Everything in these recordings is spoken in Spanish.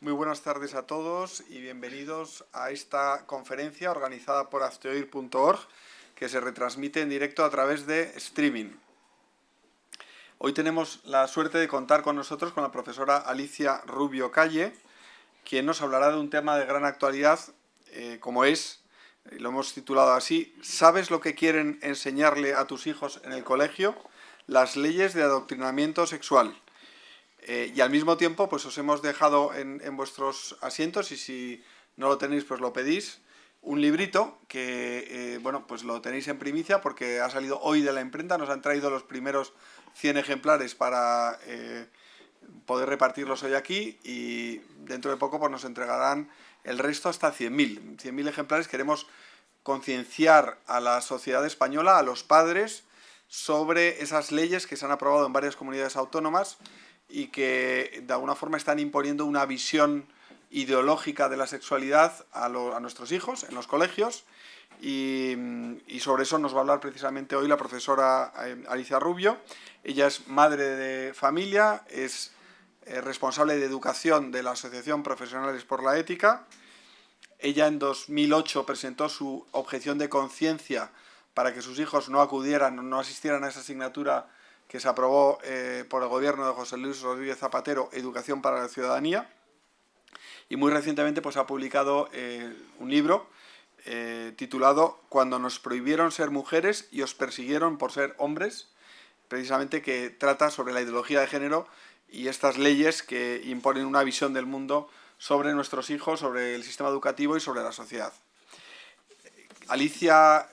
Muy buenas tardes a todos y bienvenidos a esta conferencia organizada por hazteoír.org que se retransmite en directo a través de streaming. Hoy tenemos la suerte de contar con nosotros con la profesora Alicia Rubio Calle, quien nos hablará de un tema de gran actualidad como es, lo hemos titulado así, ¿sabes lo que quieren enseñarle a tus hijos en el colegio? Las leyes de adoctrinamiento sexual. Y al mismo tiempo pues os hemos dejado en vuestros asientos, y si no lo tenéis pues lo pedís, un librito que bueno, pues lo tenéis en primicia porque ha salido hoy de la imprenta. Nos han traído los primeros 100 ejemplares para poder repartirlos hoy aquí, y dentro de poco pues nos entregarán el resto, hasta 100.000 ejemplares. Queremos concienciar a la sociedad española, a los padres, sobre esas leyes que se han aprobado en varias comunidades autónomas y que de alguna forma están imponiendo una visión ideológica de la sexualidad a nuestros hijos en los colegios, y sobre eso nos va a hablar precisamente hoy la profesora Alicia Rubio. Ella es madre de familia, es responsable de educación de la Asociación Profesionales por la Ética. Ella en 2008 presentó su objeción de conciencia para que sus hijos no asistieran a esa asignatura que se aprobó por el gobierno de José Luis Rodríguez Zapatero, Educación para la Ciudadanía, y muy recientemente pues ha publicado un libro titulado Cuando nos prohibieron ser mujeres y os persiguieron por ser hombres, precisamente, que trata sobre la ideología de género y estas leyes que imponen una visión del mundo sobre nuestros hijos, sobre el sistema educativo y sobre la sociedad. Alicia,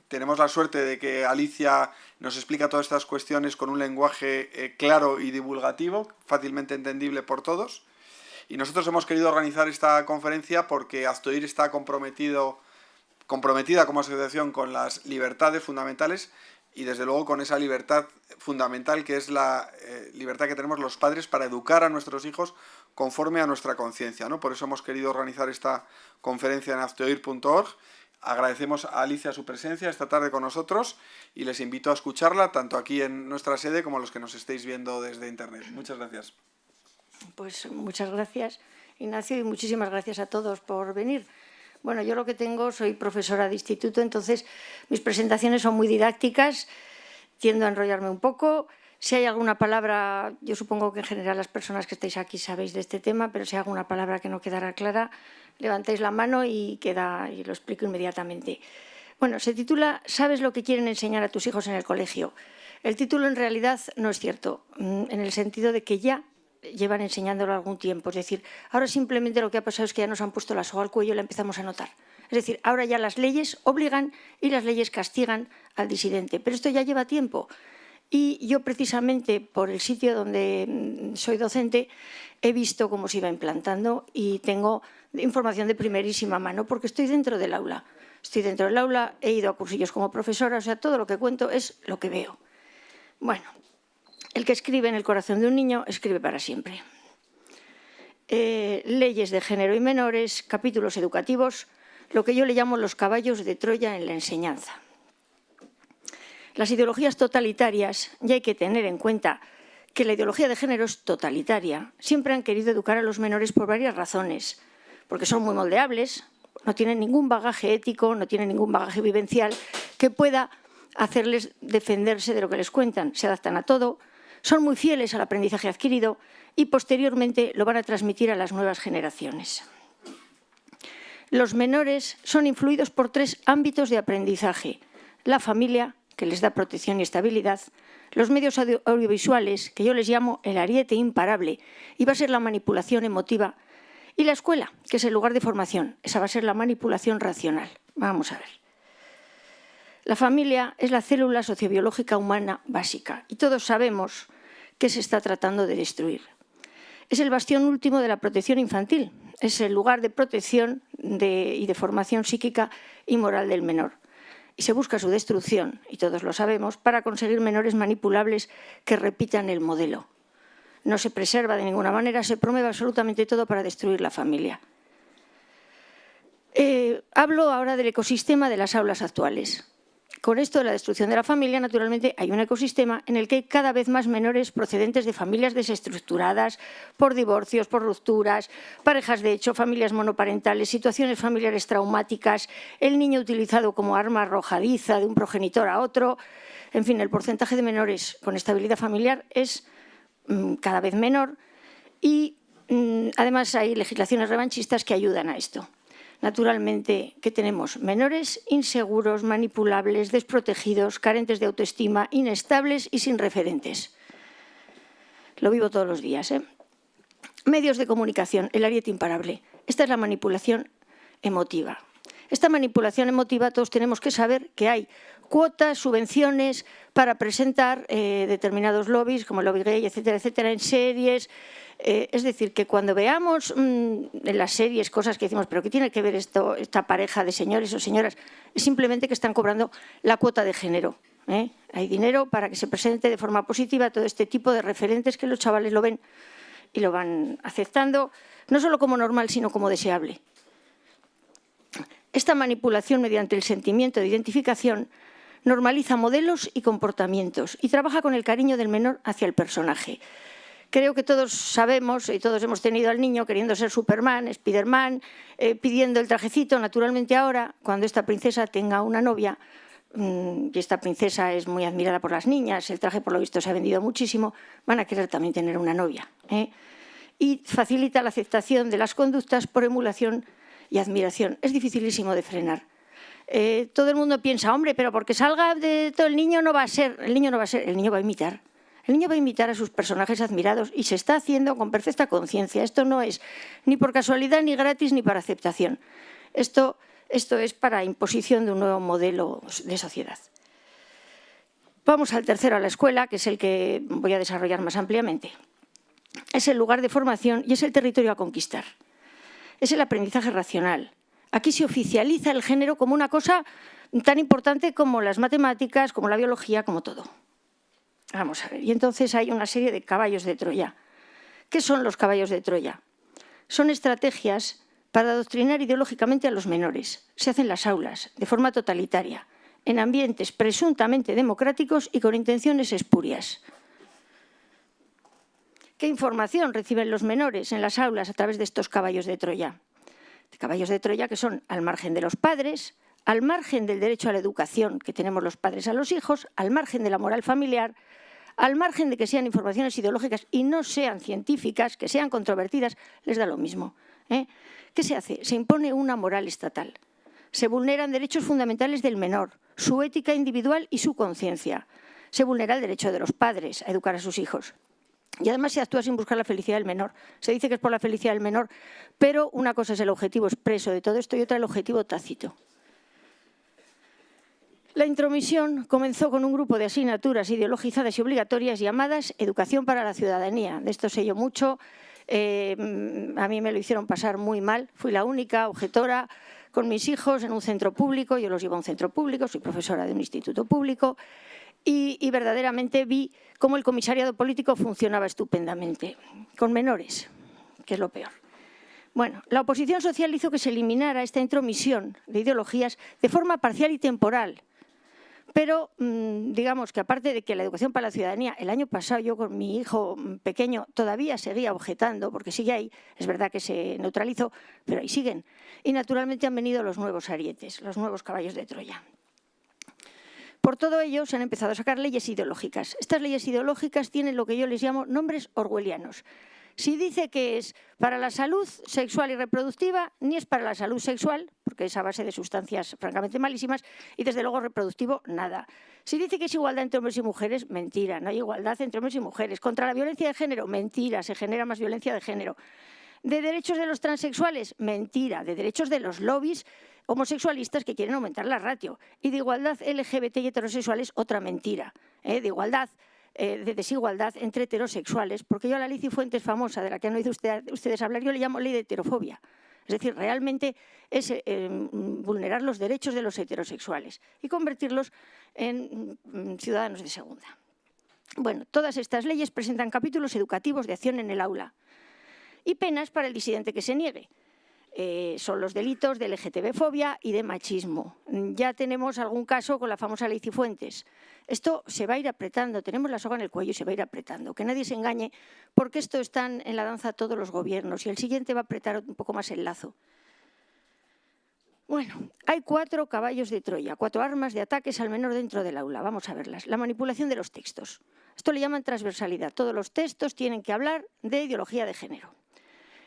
tenemos la suerte de que Alicia nos explica todas estas cuestiones con un lenguaje claro y divulgativo, fácilmente entendible por todos. Y nosotros hemos querido organizar esta conferencia porque Hazteoír está comprometida como asociación con las libertades fundamentales, y desde luego con esa libertad fundamental que es la libertad que tenemos los padres para educar a nuestros hijos conforme a nuestra conciencia, ¿no? Por eso hemos querido organizar esta conferencia en hazteoír.org. Agradecemos a Alicia su presencia esta tarde con nosotros y les invito a escucharla tanto aquí en nuestra sede como a los que nos estéis viendo desde internet. Muchas gracias. Pues muchas gracias, Ignacio, y muchísimas gracias a todos por venir. Bueno, yo lo que tengo, soy profesora de instituto, entonces mis presentaciones son muy didácticas, tiendo a enrollarme un poco. Si hay alguna palabra, yo supongo que en general las personas que estáis aquí sabéis de este tema, pero si hay alguna palabra que no quedará clara, levantáis la mano y lo explico inmediatamente. Bueno, se titula ¿Sabes lo que quieren enseñar a tus hijos en el colegio? El título en realidad no es cierto, en el sentido de que ya llevan enseñándolo algún tiempo. Es decir, ahora simplemente lo que ha pasado es que ya nos han puesto la soga al cuello y la empezamos a notar. Es decir, ahora ya las leyes obligan y las leyes castigan al disidente. Pero esto ya lleva tiempo. Y yo precisamente por el sitio donde soy docente he visto cómo se iba implantando y tengo información de primerísima mano porque estoy dentro del aula. Estoy dentro del aula, he ido a cursillos como profesora, o sea, todo lo que cuento es lo que veo. Bueno, el que escribe en el corazón de un niño escribe para siempre. Leyes de género y menores, capítulos educativos, lo que yo le llamo los caballos de Troya en la enseñanza. Las ideologías totalitarias, ya hay que tener en cuenta que la ideología de género es totalitaria. Siempre han querido educar a los menores por varias razones, porque son muy moldeables, no tienen ningún bagaje ético, no tienen ningún bagaje vivencial que pueda hacerles defenderse de lo que les cuentan. Se adaptan a todo, son muy fieles al aprendizaje adquirido y posteriormente lo van a transmitir a las nuevas generaciones. Los menores son influidos por 3 ámbitos de aprendizaje: la familia, que les da protección y estabilidad; los medios audiovisuales, que yo les llamo el ariete imparable, y va a ser la manipulación emotiva; y la escuela, que es el lugar de formación, esa va a ser la manipulación racional. Vamos a ver. La familia es la célula sociobiológica humana básica y todos sabemos que se está tratando de destruir. Es el bastión último de la protección infantil, es el lugar de protección y de formación psíquica y moral del menor. Y se busca su destrucción, y todos lo sabemos, para conseguir menores manipulables que repitan el modelo. No se preserva de ninguna manera, se promueve absolutamente todo para destruir la familia. Hablo ahora del ecosistema de las aulas actuales. Con esto de la destrucción de la familia, naturalmente, hay un ecosistema en el que hay cada vez más menores procedentes de familias desestructuradas por divorcios, por rupturas, parejas de hecho, familias monoparentales, situaciones familiares traumáticas, el niño utilizado como arma arrojadiza de un progenitor a otro. En fin, el porcentaje de menores con estabilidad familiar es cada vez menor y además hay legislaciones revanchistas que ayudan a esto. Naturalmente, ¿qué tenemos? Menores inseguros, manipulables, desprotegidos, carentes de autoestima, inestables y sin referentes. Lo vivo todos los días, ¿eh? Medios de comunicación, el ariete imparable. Esta es la manipulación emotiva. Esta manipulación emotiva todos tenemos que saber que hay cuotas, subvenciones para presentar determinados lobbies, como el lobby gay, etcétera, etcétera, en series. Es decir, que cuando veamos en las series cosas que decimos, pero ¿qué tiene que ver esta pareja de señores o señoras? Es simplemente que están cobrando la cuota de género. Hay dinero para que se presente de forma positiva todo este tipo de referentes que los chavales lo ven y lo van aceptando, no solo como normal, sino como deseable. Esta manipulación mediante el sentimiento de identificación normaliza modelos y comportamientos y trabaja con el cariño del menor hacia el personaje. Creo que todos sabemos y todos hemos tenido al niño queriendo ser Superman, Spiderman, pidiendo el trajecito. Naturalmente ahora, cuando esta princesa tenga una novia, y esta princesa es muy admirada por las niñas, el traje por lo visto se ha vendido muchísimo, van a querer también tener una novia. Y facilita la aceptación de las conductas por emulación y admiración. Es dificilísimo de frenar. Todo el mundo piensa, hombre, pero porque salga de todo el niño no va a ser, el niño no va a ser, el niño va a imitar. El niño va a imitar a sus personajes admirados y se está haciendo con perfecta conciencia. Esto no es ni por casualidad, ni gratis, ni para aceptación. Esto es para imposición de un nuevo modelo de sociedad. Vamos al tercero, a la escuela, que es el que voy a desarrollar más ampliamente. Es el lugar de formación y es el territorio a conquistar. Es el aprendizaje racional. Aquí se oficializa el género como una cosa tan importante como las matemáticas, como la biología, como todo. Vamos a ver, y entonces hay una serie de caballos de Troya. ¿Qué son los caballos de Troya? Son estrategias para adoctrinar ideológicamente a los menores. Se hacen en las aulas, de forma totalitaria, en ambientes presuntamente democráticos y con intenciones espurias. ¿Qué información reciben los menores en las aulas a través de estos caballos de Troya? Caballos de Troya que son al margen de los padres, al margen del derecho a la educación que tenemos los padres a los hijos, al margen de la moral familiar, al margen de que sean informaciones ideológicas y no sean científicas, que sean controvertidas, les da lo mismo. ¿Qué se hace? Se impone una moral estatal. Se vulneran derechos fundamentales del menor, su ética individual y su conciencia. Se vulnera el derecho de los padres a educar a sus hijos. Y además se actúa sin buscar la felicidad del menor. Se dice que es por la felicidad del menor, pero una cosa es el objetivo expreso de todo esto y otra el objetivo tácito. La intromisión comenzó con un grupo de asignaturas ideologizadas y obligatorias llamadas Educación para la Ciudadanía. De esto sé yo mucho. A mí me lo hicieron pasar muy mal. Fui la única objetora con mis hijos en un centro público. Yo los llevo a un centro público, soy profesora de un instituto público. Y verdaderamente vi cómo el comisariado político funcionaba estupendamente, con menores, que es lo peor. Bueno, la oposición social hizo que se eliminara esta intromisión de ideologías de forma parcial y temporal. Pero digamos que aparte de que la educación para la ciudadanía, el año pasado yo con mi hijo pequeño todavía seguía objetando, porque sigue ahí, es verdad que se neutralizó, pero ahí siguen. Y naturalmente han venido los nuevos arietes, los nuevos caballos de Troya. Por todo ello se han empezado a sacar leyes ideológicas. Estas leyes ideológicas tienen lo que yo les llamo nombres orwellianos. Si dice que es para la salud sexual y reproductiva, ni es para la salud sexual, porque es a base de sustancias francamente malísimas, y desde luego reproductivo, nada. Si dice que es igualdad entre hombres y mujeres, mentira, no hay igualdad entre hombres y mujeres. Contra la violencia de género, mentira, se genera más violencia de género. De derechos de los transexuales, mentira. De derechos de los lobbies homosexualistas que quieren aumentar la ratio. Y de igualdad LGBT y heterosexuales, otra mentira. De igualdad, de desigualdad entre heterosexuales, porque yo a la Alicia Fuentes famosa, de la que han oído ustedes hablar, yo le llamo ley de heterofobia. Es decir, realmente es vulnerar los derechos de los heterosexuales y convertirlos en ciudadanos de segunda. Bueno, todas estas leyes presentan capítulos educativos de acción en el aula y penas para el disidente que se niegue. son los delitos de LGTB-fobia y de machismo. Ya tenemos algún caso con la famosa Ley Cifuentes. Esto se va a ir apretando, tenemos la soga en el cuello y se va a ir apretando. Que nadie se engañe, porque esto están en la danza todos los gobiernos y el siguiente va a apretar un poco más el lazo. Bueno, hay 4 caballos de Troya, 4 armas de ataques al menor dentro del aula. Vamos a verlas. La manipulación de los textos. Esto le llaman transversalidad. Todos los textos tienen que hablar de ideología de género.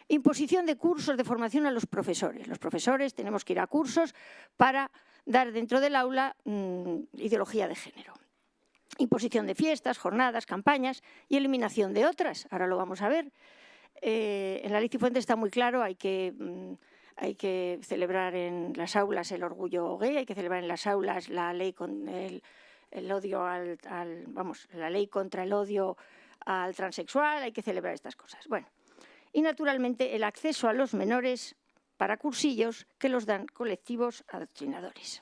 Imposición de cursos de formación a los profesores. Los profesores tenemos que ir a cursos para dar dentro del aula ideología de género. Imposición de fiestas, jornadas, campañas y eliminación de otras. Ahora lo vamos a ver. En la Ley Cifuentes está muy claro, hay que celebrar en las aulas el orgullo gay, hay que celebrar en las aulas la ley con el odio la ley contra el odio al transexual, hay que celebrar estas cosas. Bueno. Y, naturalmente, el acceso a los menores para cursillos que los dan colectivos adoctrinadores.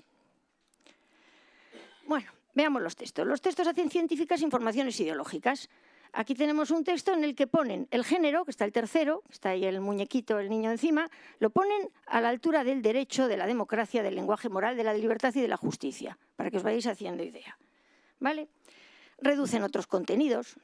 Bueno, veamos los textos. Los textos hacen científicas informaciones ideológicas. Aquí tenemos un texto en el que ponen el género, que está el tercero, está ahí el muñequito, el niño encima, lo ponen a la altura del derecho, de la democracia, del lenguaje moral, de la libertad y de la justicia, para que os vayáis haciendo idea. ¿Vale? Reducen otros contenidos.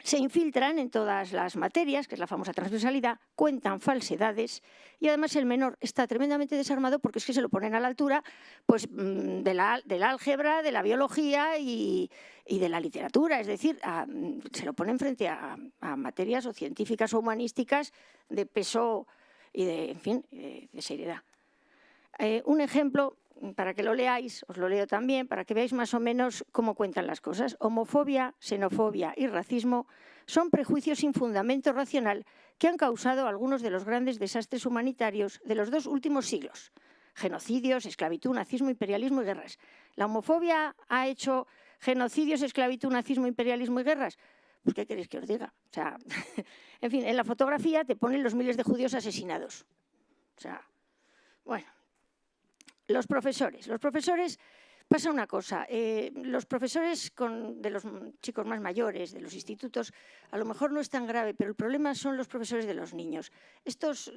Se infiltran en todas las materias, que es la famosa transversalidad, cuentan falsedades y además el menor está tremendamente desarmado porque es que se lo ponen a la altura pues, de la álgebra, de la biología y de la literatura. Es decir, se lo ponen frente a materias o científicas o humanísticas de peso y de seriedad. Un ejemplo, para que lo leáis, os lo leo también, para que veáis más o menos cómo cuentan las cosas. Homofobia, xenofobia y racismo son prejuicios sin fundamento racional que han causado algunos de los grandes desastres humanitarios de los 2 últimos siglos. Genocidios, esclavitud, nazismo, imperialismo y guerras. ¿La homofobia ha hecho genocidios, esclavitud, nazismo, imperialismo y guerras? Pues, ¿qué queréis que os diga? O sea, en fin, en la fotografía te ponen los miles de judíos asesinados. O sea, bueno. Los profesores pasa una cosa, los profesores de los chicos más mayores, de los institutos, a lo mejor no es tan grave, pero el problema son los profesores de los niños. Estos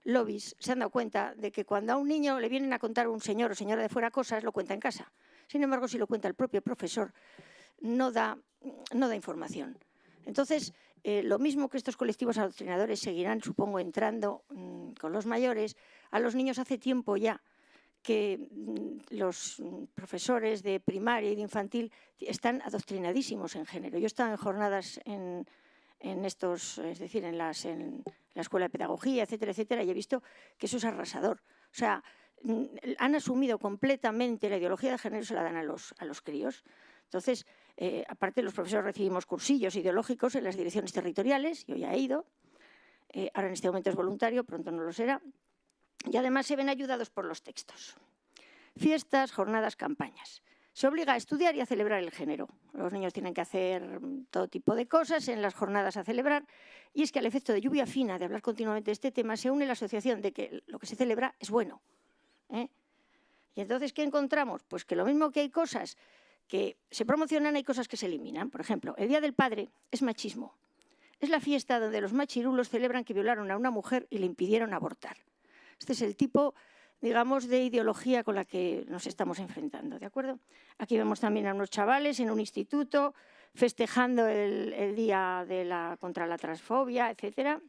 lobbies se han dado cuenta de que cuando a un niño le vienen a contar un señor o señora de fuera cosas, lo cuenta en casa. Sin embargo, si lo cuenta el propio profesor, no da información. Entonces, lo mismo que estos colectivos adoctrinadores seguirán, supongo, entrando con los mayores, a los niños hace tiempo ya que los profesores de primaria y de infantil están adoctrinadísimos en género. Yo he estado en jornadas en la escuela de pedagogía, etcétera, etcétera, y he visto que eso es arrasador. O sea, han asumido completamente la ideología de género y se la dan a los críos. Entonces, aparte los profesores recibimos cursillos ideológicos en las direcciones territoriales, yo ya he ido, ahora en este momento es voluntario, pronto no lo será, y además se ven ayudados por los textos. Fiestas, jornadas, campañas. Se obliga a estudiar y a celebrar el género. Los niños tienen que hacer todo tipo de cosas en las jornadas a celebrar. Y es que al efecto de lluvia fina, de hablar continuamente de este tema, se une la asociación de que lo que se celebra es bueno. Y entonces, ¿qué encontramos? Pues que lo mismo que hay cosas que se promocionan, hay cosas que se eliminan. Por ejemplo, el Día del Padre es machismo. Es la fiesta donde los machirulos celebran que violaron a una mujer y le impidieron abortar. Este es el tipo, digamos, de ideología con la que nos estamos enfrentando, ¿de acuerdo? Aquí vemos también a unos chavales en un instituto festejando el día contra la transfobia, etcétera.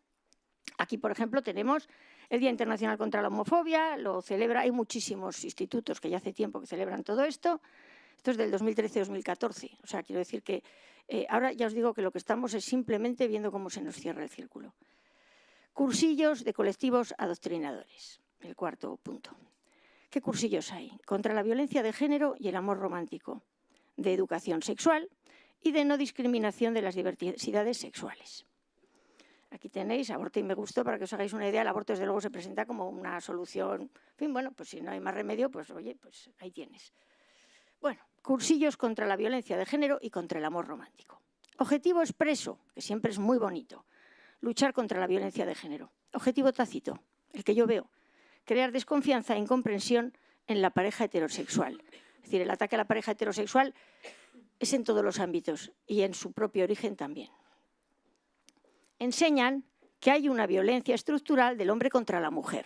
Aquí, por ejemplo, tenemos el Día Internacional contra la Homofobia, lo celebra, hay muchísimos institutos que ya hace tiempo que celebran todo esto. Esto es del 2013-2014, o sea, quiero decir que ahora ya os digo que lo que estamos es simplemente viendo cómo se nos cierra el círculo. Cursillos de colectivos adoctrinadores, el 4º punto. ¿Qué cursillos hay? Contra la violencia de género y el amor romántico, de educación sexual y de no discriminación de las diversidades sexuales. Aquí tenéis aborto y me gustó, para que os hagáis una idea, el aborto desde luego se presenta como una solución. En fin, bueno, pues si no hay más remedio, pues oye, pues ahí tienes. Bueno, cursillos contra la violencia de género y contra el amor romántico. Objetivo expreso, que siempre es muy bonito. Luchar contra la violencia de género. Objetivo tácito, el que yo veo, crear desconfianza e incomprensión en la pareja heterosexual. Es decir, el ataque a la pareja heterosexual es en todos los ámbitos y en su propio origen también. Enseñan que hay una violencia estructural del hombre contra la mujer,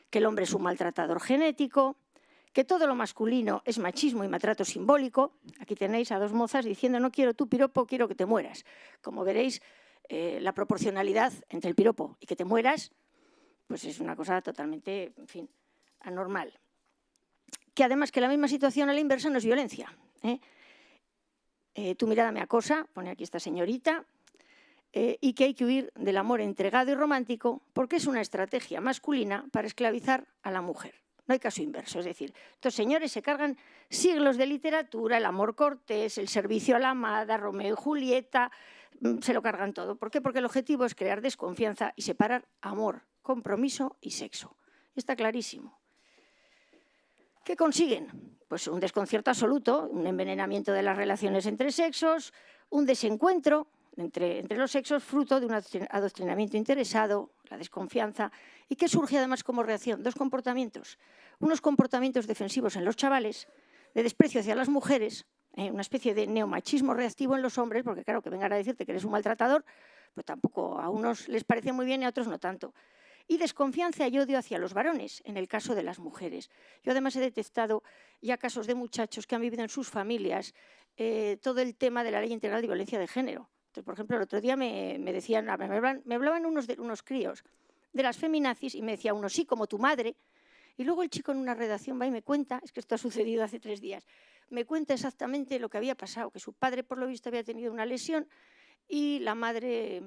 que el hombre es un maltratador genético, que todo lo masculino es machismo y maltrato simbólico. Aquí tenéis a dos mozas diciendo no quiero tu piropo, quiero que te mueras. Como veréis, la proporcionalidad entre el piropo y que te mueras pues es una cosa totalmente, en fin, anormal. Que además que la misma situación a la inversa no es violencia. Tu mirada me acosa, pone aquí esta señorita, y que hay que huir del amor entregado y romántico porque es una estrategia masculina para esclavizar a la mujer. No hay caso inverso, es decir, estos señores se cargan siglos de literatura, el amor cortés, el servicio a la amada, Romeo y Julieta, se lo cargan todo. ¿Por qué? Porque el objetivo es crear desconfianza y separar amor, compromiso y sexo. Está clarísimo. ¿Qué consiguen? Pues un desconcierto absoluto, un envenenamiento de las relaciones entre sexos, un desencuentro entre los sexos fruto de un adoctrinamiento interesado, la desconfianza. ¿Y qué surge además como reacción? Dos comportamientos. Unos comportamientos defensivos en los chavales, de desprecio hacia las mujeres, una especie de neomachismo reactivo en los hombres, porque claro, que vengan a decirte que eres un maltratador, pues tampoco a unos les parece muy bien y a otros no tanto. Y desconfianza y odio hacia los varones, en el caso de las mujeres. Yo además he detectado ya casos de muchachos que han vivido en sus familias todo el tema de la Ley Integral de Violencia de Género. Entonces, por ejemplo, el otro día me decían, me hablaban unos críos de las feminazis y me decía uno, sí, como tu madre. Y luego el chico en una redacción va y me cuenta, es que esto ha sucedido hace 3 días, me cuenta exactamente lo que había pasado, que su padre por lo visto había tenido una lesión y la madre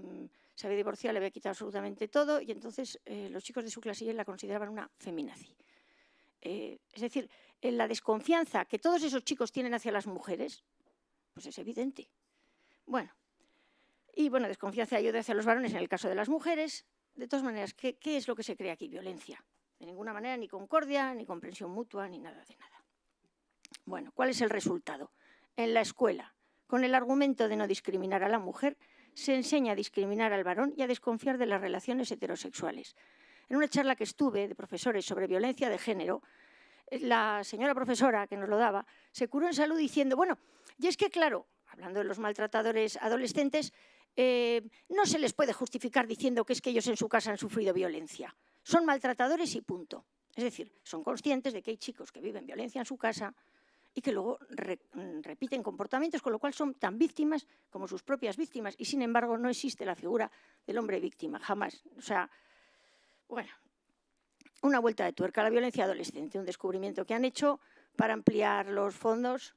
se había divorciado, le había quitado absolutamente todo y entonces los chicos de su clasilla la consideraban una feminazi. Es decir, la desconfianza que todos esos chicos tienen hacia las mujeres, pues es evidente. Bueno, desconfianza y odio hacia los varones en el caso de las mujeres. De todas maneras, ¿qué es lo que se crea aquí? Violencia. De ninguna manera, ni concordia, ni comprensión mutua, ni nada de nada. Bueno, ¿cuál es el resultado? En la escuela, con el argumento de no discriminar a la mujer, se enseña a discriminar al varón y a desconfiar de las relaciones heterosexuales. En una charla que estuve de profesores sobre violencia de género, la señora profesora que nos lo daba se curó en salud diciendo, bueno, y es que claro, hablando de los maltratadores adolescentes, no se les puede justificar diciendo que es que ellos en su casa han sufrido violencia. Son maltratadores y punto. Es decir, son conscientes de que hay chicos que viven violencia en su casa y que luego repiten comportamientos, con lo cual son tan víctimas como sus propias víctimas. Y sin embargo no existe la figura del hombre víctima, jamás. O sea, bueno, una vuelta de tuerca a la violencia adolescente, un descubrimiento que han hecho para ampliar los fondos.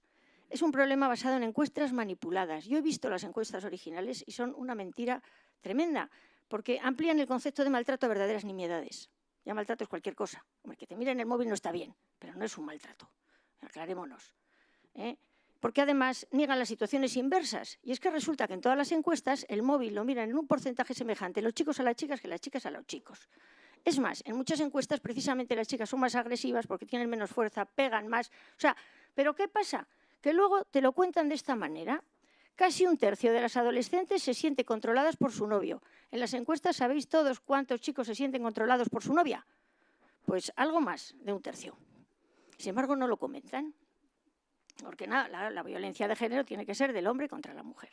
Es un problema basado en encuestas manipuladas. Yo he visto las encuestas originales y son una mentira tremenda, porque amplían el concepto de maltrato a verdaderas nimiedades. Ya maltrato es cualquier cosa. Hombre, que te miren el móvil no está bien, pero no es un maltrato. Aclarémonos. Porque además niegan las situaciones inversas. Y es que resulta que en todas las encuestas el móvil lo miran en un porcentaje semejante los chicos a las chicas que las chicas a los chicos. Es más, en muchas encuestas precisamente las chicas son más agresivas porque tienen menos fuerza, pegan más. O sea, ¿pero qué pasa? Que luego te lo cuentan de esta manera. Casi 1/3 de las adolescentes se sienten controladas por su novio. En las encuestas, ¿sabéis todos cuántos chicos se sienten controlados por su novia? Pues algo más de 1/3. Sin embargo, no lo comentan, porque nada, la violencia de género tiene que ser del hombre contra la mujer.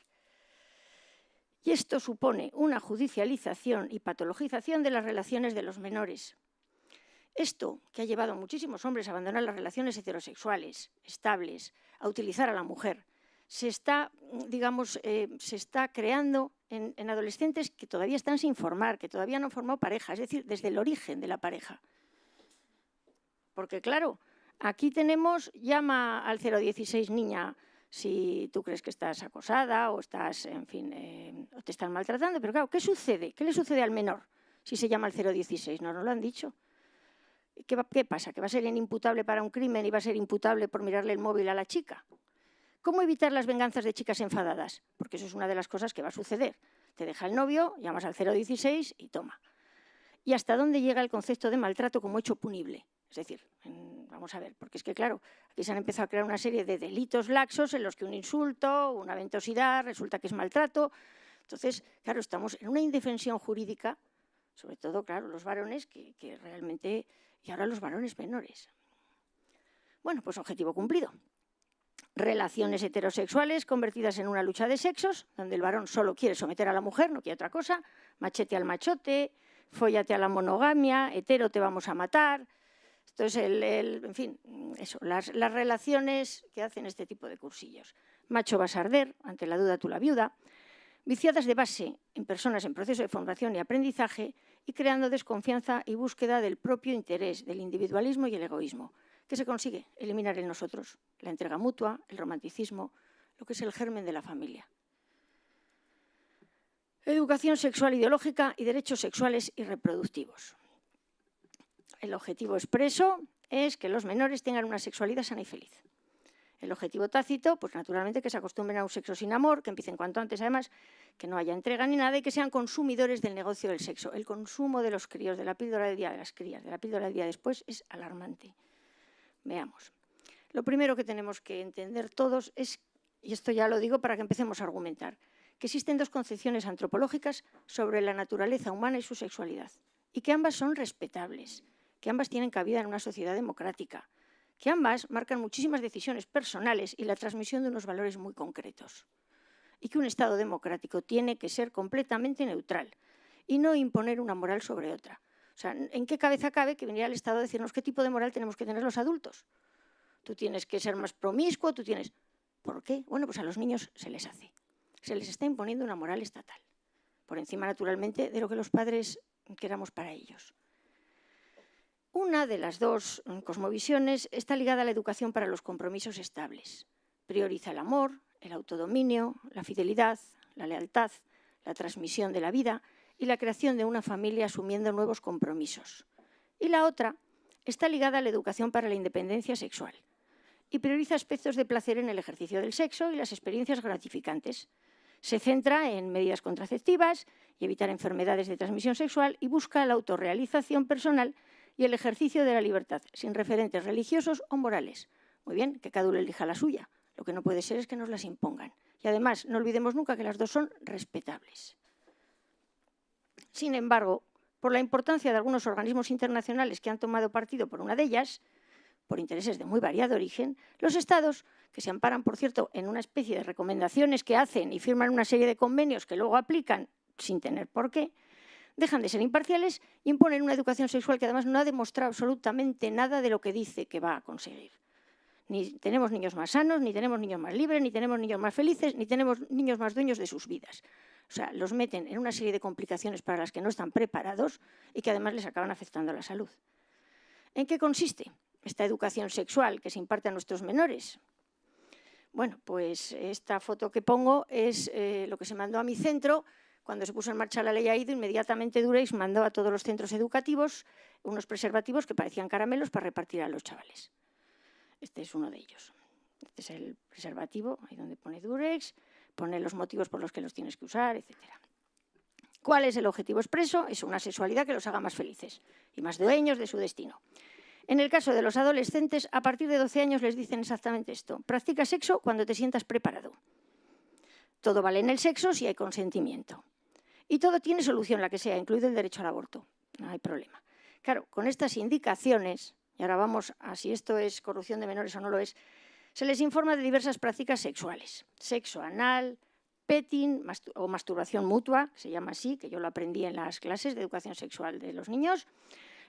Y esto supone una judicialización y patologización de las relaciones de los menores. Esto, que ha llevado a muchísimos hombres a abandonar las relaciones heterosexuales, estables, a utilizar a la mujer, se está creando en adolescentes que todavía están sin formar, que todavía no han formado pareja, es decir, desde el origen de la pareja. Porque, claro, aquí tenemos, llama al 016 niña si tú crees que estás acosada o estás, en fin, o te están maltratando. Pero, claro, ¿qué sucede? ¿Qué le sucede al menor si se llama al 016? No lo han dicho. ¿Qué pasa? ¿Que va a ser inimputable para un crimen y va a ser imputable por mirarle el móvil a la chica? ¿Cómo evitar las venganzas de chicas enfadadas? Porque eso es una de las cosas que va a suceder. Te deja el novio, llamas al 016 y toma. ¿Y hasta dónde llega el concepto de maltrato como hecho punible? Es decir, vamos a ver, porque es que, claro, aquí se han empezado a crear una serie de delitos laxos en los que un insulto, una ventosidad, resulta que es maltrato. Entonces, claro, estamos en una indefensión jurídica, sobre todo, claro, los varones, que realmente, y ahora los varones menores. Bueno, pues objetivo cumplido. relaciones heterosexuales convertidas en una lucha de sexos, donde el varón solo quiere someter a la mujer, no quiere otra cosa, machete al machote, fóllate a la monogamia, hetero te vamos a matar. Esto es en fin, eso, las relaciones que hacen este tipo de cursillos. Macho vas a arder, ante la duda tú la viuda, viciadas de base en personas en proceso de formación y aprendizaje y creando desconfianza y búsqueda del propio interés, del individualismo y el egoísmo. ¿Qué se consigue? Eliminar el nosotros, la entrega mutua, el romanticismo, lo que es el germen de la familia. Educación sexual ideológica y derechos sexuales y reproductivos. El objetivo expreso es que los menores tengan una sexualidad sana y feliz. El objetivo tácito, pues naturalmente que se acostumbren a un sexo sin amor, que empiecen cuanto antes, además, que no haya entrega ni nada y que sean consumidores del negocio del sexo. El consumo de los críos, de la píldora del día de las crías, de la píldora del día después, es alarmante. Veamos. Lo primero que tenemos que entender todos es, y esto ya lo digo para que empecemos a argumentar, que existen dos concepciones antropológicas sobre la naturaleza humana y su sexualidad, y que ambas son respetables, que ambas tienen cabida en una sociedad democrática, que ambas marcan muchísimas decisiones personales y la transmisión de unos valores muy concretos, y que un Estado democrático tiene que ser completamente neutral y no imponer una moral sobre otra. O sea, ¿en qué cabeza cabe que viniera el Estado a decirnos qué tipo de moral tenemos que tener los adultos? Tú tienes que ser más promiscuo, tú tienes... ¿Por qué? Bueno, pues a los niños se les hace. Se les está imponiendo una moral estatal, por encima, naturalmente, de lo que los padres queramos para ellos. Una de las dos cosmovisiones está ligada a la educación para los compromisos estables. Prioriza el amor, el autodominio, la fidelidad, la lealtad, la transmisión de la vida y la creación de una familia asumiendo nuevos compromisos. Y la otra está ligada a la educación para la independencia sexual y prioriza aspectos de placer en el ejercicio del sexo y las experiencias gratificantes. Se centra en medidas contraceptivas y evitar enfermedades de transmisión sexual y busca la autorrealización personal y el ejercicio de la libertad, sin referentes religiosos o morales. Muy bien, que cada uno elija la suya. Lo que no puede ser es que nos las impongan. Y además, no olvidemos nunca que las dos son respetables. Sin embargo, por la importancia de algunos organismos internacionales que han tomado partido por una de ellas, por intereses de muy variado origen, los Estados, que se amparan, por cierto, en una especie de recomendaciones que hacen y firman una serie de convenios que luego aplican sin tener por qué, dejan de ser imparciales y imponen una educación sexual que además no ha demostrado absolutamente nada de lo que dice que va a conseguir. Ni tenemos niños más sanos, ni tenemos niños más libres, ni tenemos niños más felices, ni tenemos niños más dueños de sus vidas. O sea, los meten en una serie de complicaciones para las que no están preparados y que además les acaban afectando a la salud. ¿En qué consiste esta educación sexual que se imparte a nuestros menores? Bueno, pues esta foto que pongo es lo que se mandó a mi centro. Cuando se puso en marcha la ley AIDO, inmediatamente Durex mandó a todos los centros educativos unos preservativos que parecían caramelos para repartir a los chavales. Este es uno de ellos. Este es el preservativo, ahí donde pone Durex, pone los motivos por los que los tienes que usar, etc. ¿Cuál es el objetivo expreso? Es una sexualidad que los haga más felices y más dueños de su destino. En el caso de los adolescentes, a partir de 12 años les dicen exactamente esto. Practica sexo cuando te sientas preparado. Todo vale en el sexo si hay consentimiento. Y todo tiene solución, la que sea, incluido el derecho al aborto. No hay problema. Claro, con estas indicaciones, y ahora vamos a si esto es corrupción de menores o no lo es, se les informa de diversas prácticas sexuales. Sexo anal, petting o masturbación mutua, que se llama así, que yo lo aprendí en las clases de educación sexual de los niños,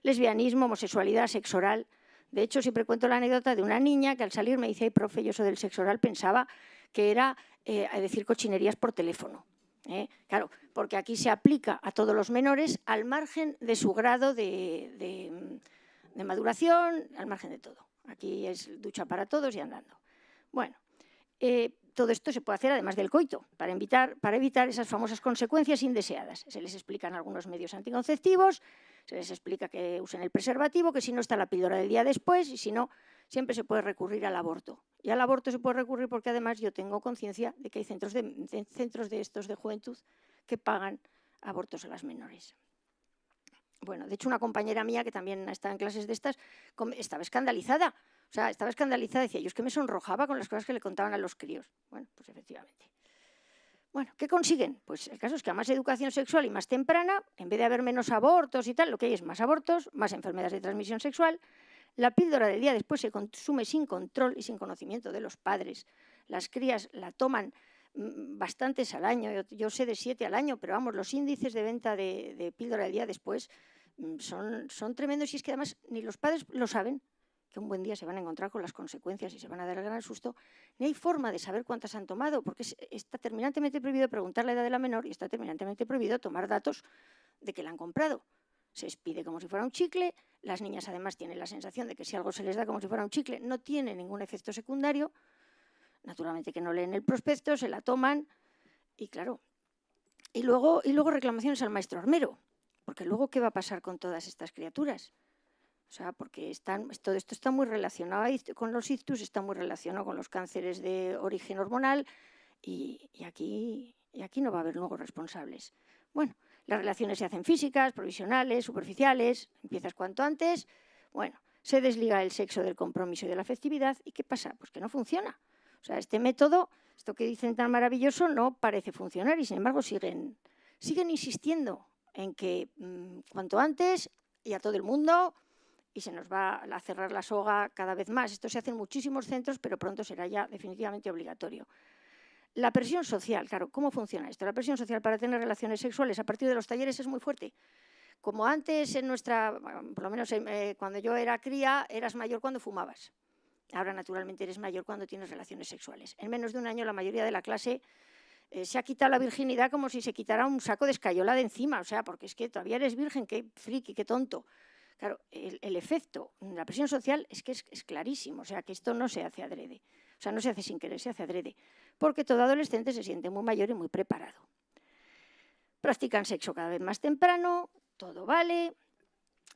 lesbianismo, homosexualidad, sexo oral. De hecho, siempre cuento la anécdota de una niña que al salir me dice, ay, profe, yo eso del sexo oral pensaba que era decir cochinerías por teléfono. Claro, porque aquí se aplica a todos los menores al margen de su grado de maduración, al margen de todo. Aquí es ducha para todos y andando. Bueno, todo esto se puede hacer además del coito, para evitar esas famosas consecuencias indeseadas. Se les explican algunos medios anticonceptivos, se les explica que usen el preservativo, que si no está la píldora del día después y si no, siempre se puede recurrir al aborto. Y al aborto se puede recurrir porque además yo tengo conciencia de que hay centros de estos de juventud que pagan abortos a las menores. Bueno, de hecho una compañera mía que también está en clases de estas estaba escandalizada. O sea, estaba escandalizada, decía, yo es que me sonrojaba con las cosas que le contaban a los críos. Bueno, pues efectivamente. Bueno, ¿qué consiguen? Pues el caso es que a más educación sexual y más temprana, en vez de haber menos abortos y tal, lo que hay es más abortos, más enfermedades de transmisión sexual, La píldora del día después se consume sin control y sin conocimiento de los padres. Las crías la toman bastantes al año, yo sé de 7 al año, pero vamos, los índices de venta de píldora del día después son tremendos, y es que además ni los padres lo saben, que un buen día se van a encontrar con las consecuencias y se van a dar el gran susto, ni hay forma de saber cuántas han tomado, porque está terminantemente prohibido preguntar la edad de la menor y está terminantemente prohibido tomar datos de que la han comprado. Se expide como si fuera un chicle, las niñas además tienen la sensación de que si algo se les da como si fuera un chicle no tiene ningún efecto secundario, naturalmente que no leen el prospecto, se la toman y claro, y luego reclamaciones al maestro armero, porque luego ¿qué va a pasar con todas estas criaturas? O sea, porque todo esto está muy relacionado con los ictus, está muy relacionado con los cánceres de origen hormonal y aquí no va a haber luego responsables. Bueno, las relaciones se hacen físicas, provisionales, superficiales, empiezas cuanto antes. Bueno, se desliga el sexo del compromiso y de la afectividad. ¿Y qué pasa? Pues que no funciona. O sea, este método, esto que dicen tan maravilloso, no parece funcionar y sin embargo siguen insistiendo en que cuanto antes y a todo el mundo, y se nos va a cerrar la soga cada vez más. Esto se hace en muchísimos centros, pero pronto será ya definitivamente obligatorio. La presión social, claro, ¿cómo funciona esto? La presión social para tener relaciones sexuales a partir de los talleres es muy fuerte. Como antes por lo menos cuando yo era cría, eras mayor cuando fumabas. Ahora, naturalmente, eres mayor cuando tienes relaciones sexuales. En menos de un año, la mayoría de la clase se ha quitado la virginidad como si se quitara un saco de escayola de encima. O sea, porque es que todavía eres virgen, qué friki, qué tonto. Claro, el efecto de la presión social es que es clarísimo, o sea, que esto no se hace adrede, o sea, no se hace sin querer, se hace adrede, porque todo adolescente se siente muy mayor y muy preparado. Practican sexo cada vez más temprano, todo vale,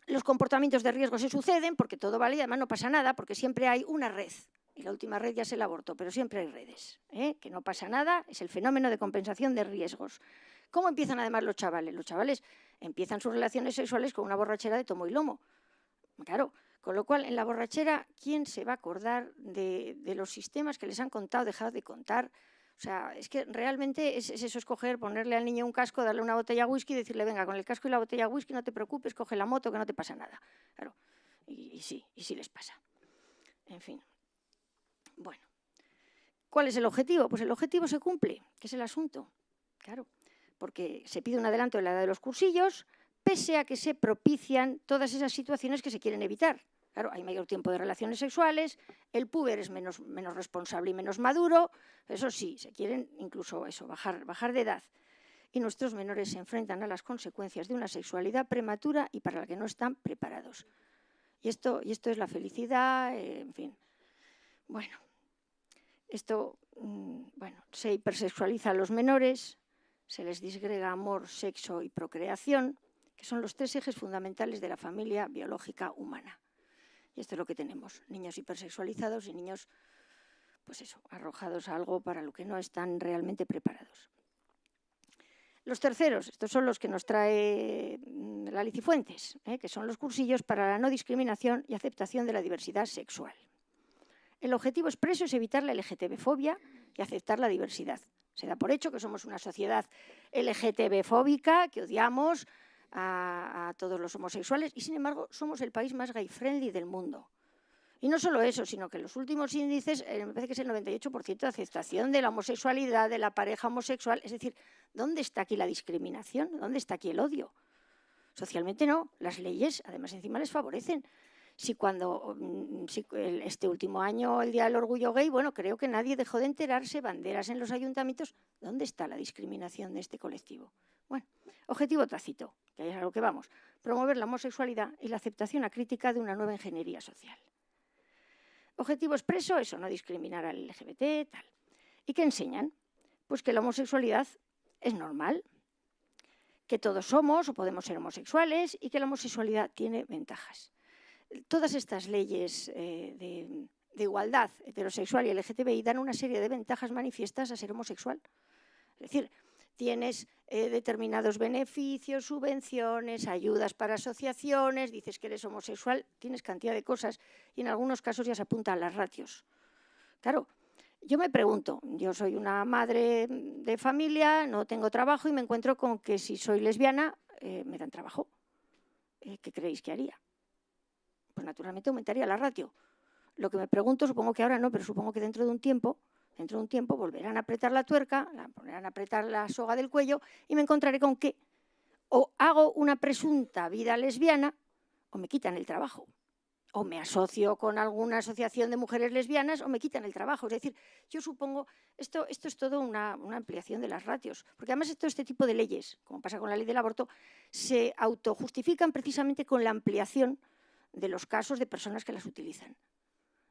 los comportamientos de riesgo se suceden porque todo vale y además no pasa nada, porque siempre hay una red, y la última red ya es el aborto, pero siempre hay redes, que no pasa nada, es el fenómeno de compensación de riesgos. ¿Cómo empiezan además los chavales? Los chavales empiezan sus relaciones sexuales con una borrachera de tomo y lomo. Claro, con lo cual en la borrachera, ¿quién se va a acordar de los sistemas que les han contado, dejado de contar? O sea, es que realmente es eso, escoger, ponerle al niño un casco, darle una botella de whisky y decirle, venga, con el casco y la botella de whisky no te preocupes, coge la moto que no te pasa nada. Claro, y sí les pasa. En fin. Bueno, ¿cuál es el objetivo? Pues el objetivo se cumple, que es el asunto. Claro, porque se pide un adelanto en la edad de los cursillos, pese a que se propician todas esas situaciones que se quieren evitar. Claro, hay mayor tiempo de relaciones sexuales, el puber es menos responsable y menos maduro, eso sí, se quieren incluso eso, bajar de edad. Y nuestros menores se enfrentan a las consecuencias de una sexualidad prematura y para la que no están preparados. Y esto es la felicidad, en fin. Bueno, se hipersexualiza a los menores, se les disgrega amor, sexo y procreación, que son los 3 ejes fundamentales de la familia biológica humana. Y esto es lo que tenemos, niños hipersexualizados y niños, pues eso, arrojados a algo para lo que no están realmente preparados. Los terceros, estos son los que nos trae la Licifuentes, que son los cursillos para la no discriminación y aceptación de la diversidad sexual. El objetivo expreso es evitar la LGTB-fobia y aceptar la diversidad. Se da por hecho que somos una sociedad LGTB-fóbica, que odiamos a todos los homosexuales y, sin embargo, somos el país más gay-friendly del mundo. Y no solo eso, sino que en los últimos índices me parece que es el 98% de aceptación de la homosexualidad, de la pareja homosexual. Es decir, ¿dónde está aquí la discriminación? ¿Dónde está aquí el odio? Socialmente no. Las leyes, además, encima les favorecen. Si este último año, el Día del Orgullo Gay, bueno, creo que nadie dejó de enterarse, banderas en los ayuntamientos. ¿Dónde está la discriminación de este colectivo? Bueno, objetivo tácito, que es a lo que vamos, promover la homosexualidad y la aceptación acrítica de una nueva ingeniería social. Objetivo expreso, eso, no discriminar al LGBT, tal. ¿Y qué enseñan? Pues que la homosexualidad es normal, que todos somos o podemos ser homosexuales y que la homosexualidad tiene ventajas. Todas estas leyes de igualdad heterosexual y LGTBI dan una serie de ventajas manifiestas a ser homosexual. Es decir, tienes determinados beneficios, subvenciones, ayudas para asociaciones, dices que eres homosexual, tienes cantidad de cosas y en algunos casos ya se apunta a las ratios. Claro, yo me pregunto, yo soy una madre de familia, no tengo trabajo y me encuentro con que si soy lesbiana me dan trabajo. ¿Qué creéis que haría? pues naturalmente aumentaría la ratio. Lo que me pregunto, supongo que ahora no, pero supongo que dentro de un tiempo volverán a apretar la tuerca, volverán a apretar la soga del cuello y me encontraré con que o hago una presunta vida lesbiana o me quitan el trabajo. O me asocio con alguna asociación de mujeres lesbianas o me quitan el trabajo. Es decir, yo supongo, esto es todo una ampliación de las ratios, porque además todo este tipo de leyes, como pasa con la ley del aborto, se autojustifican precisamente con la ampliación de los casos de personas que las utilizan.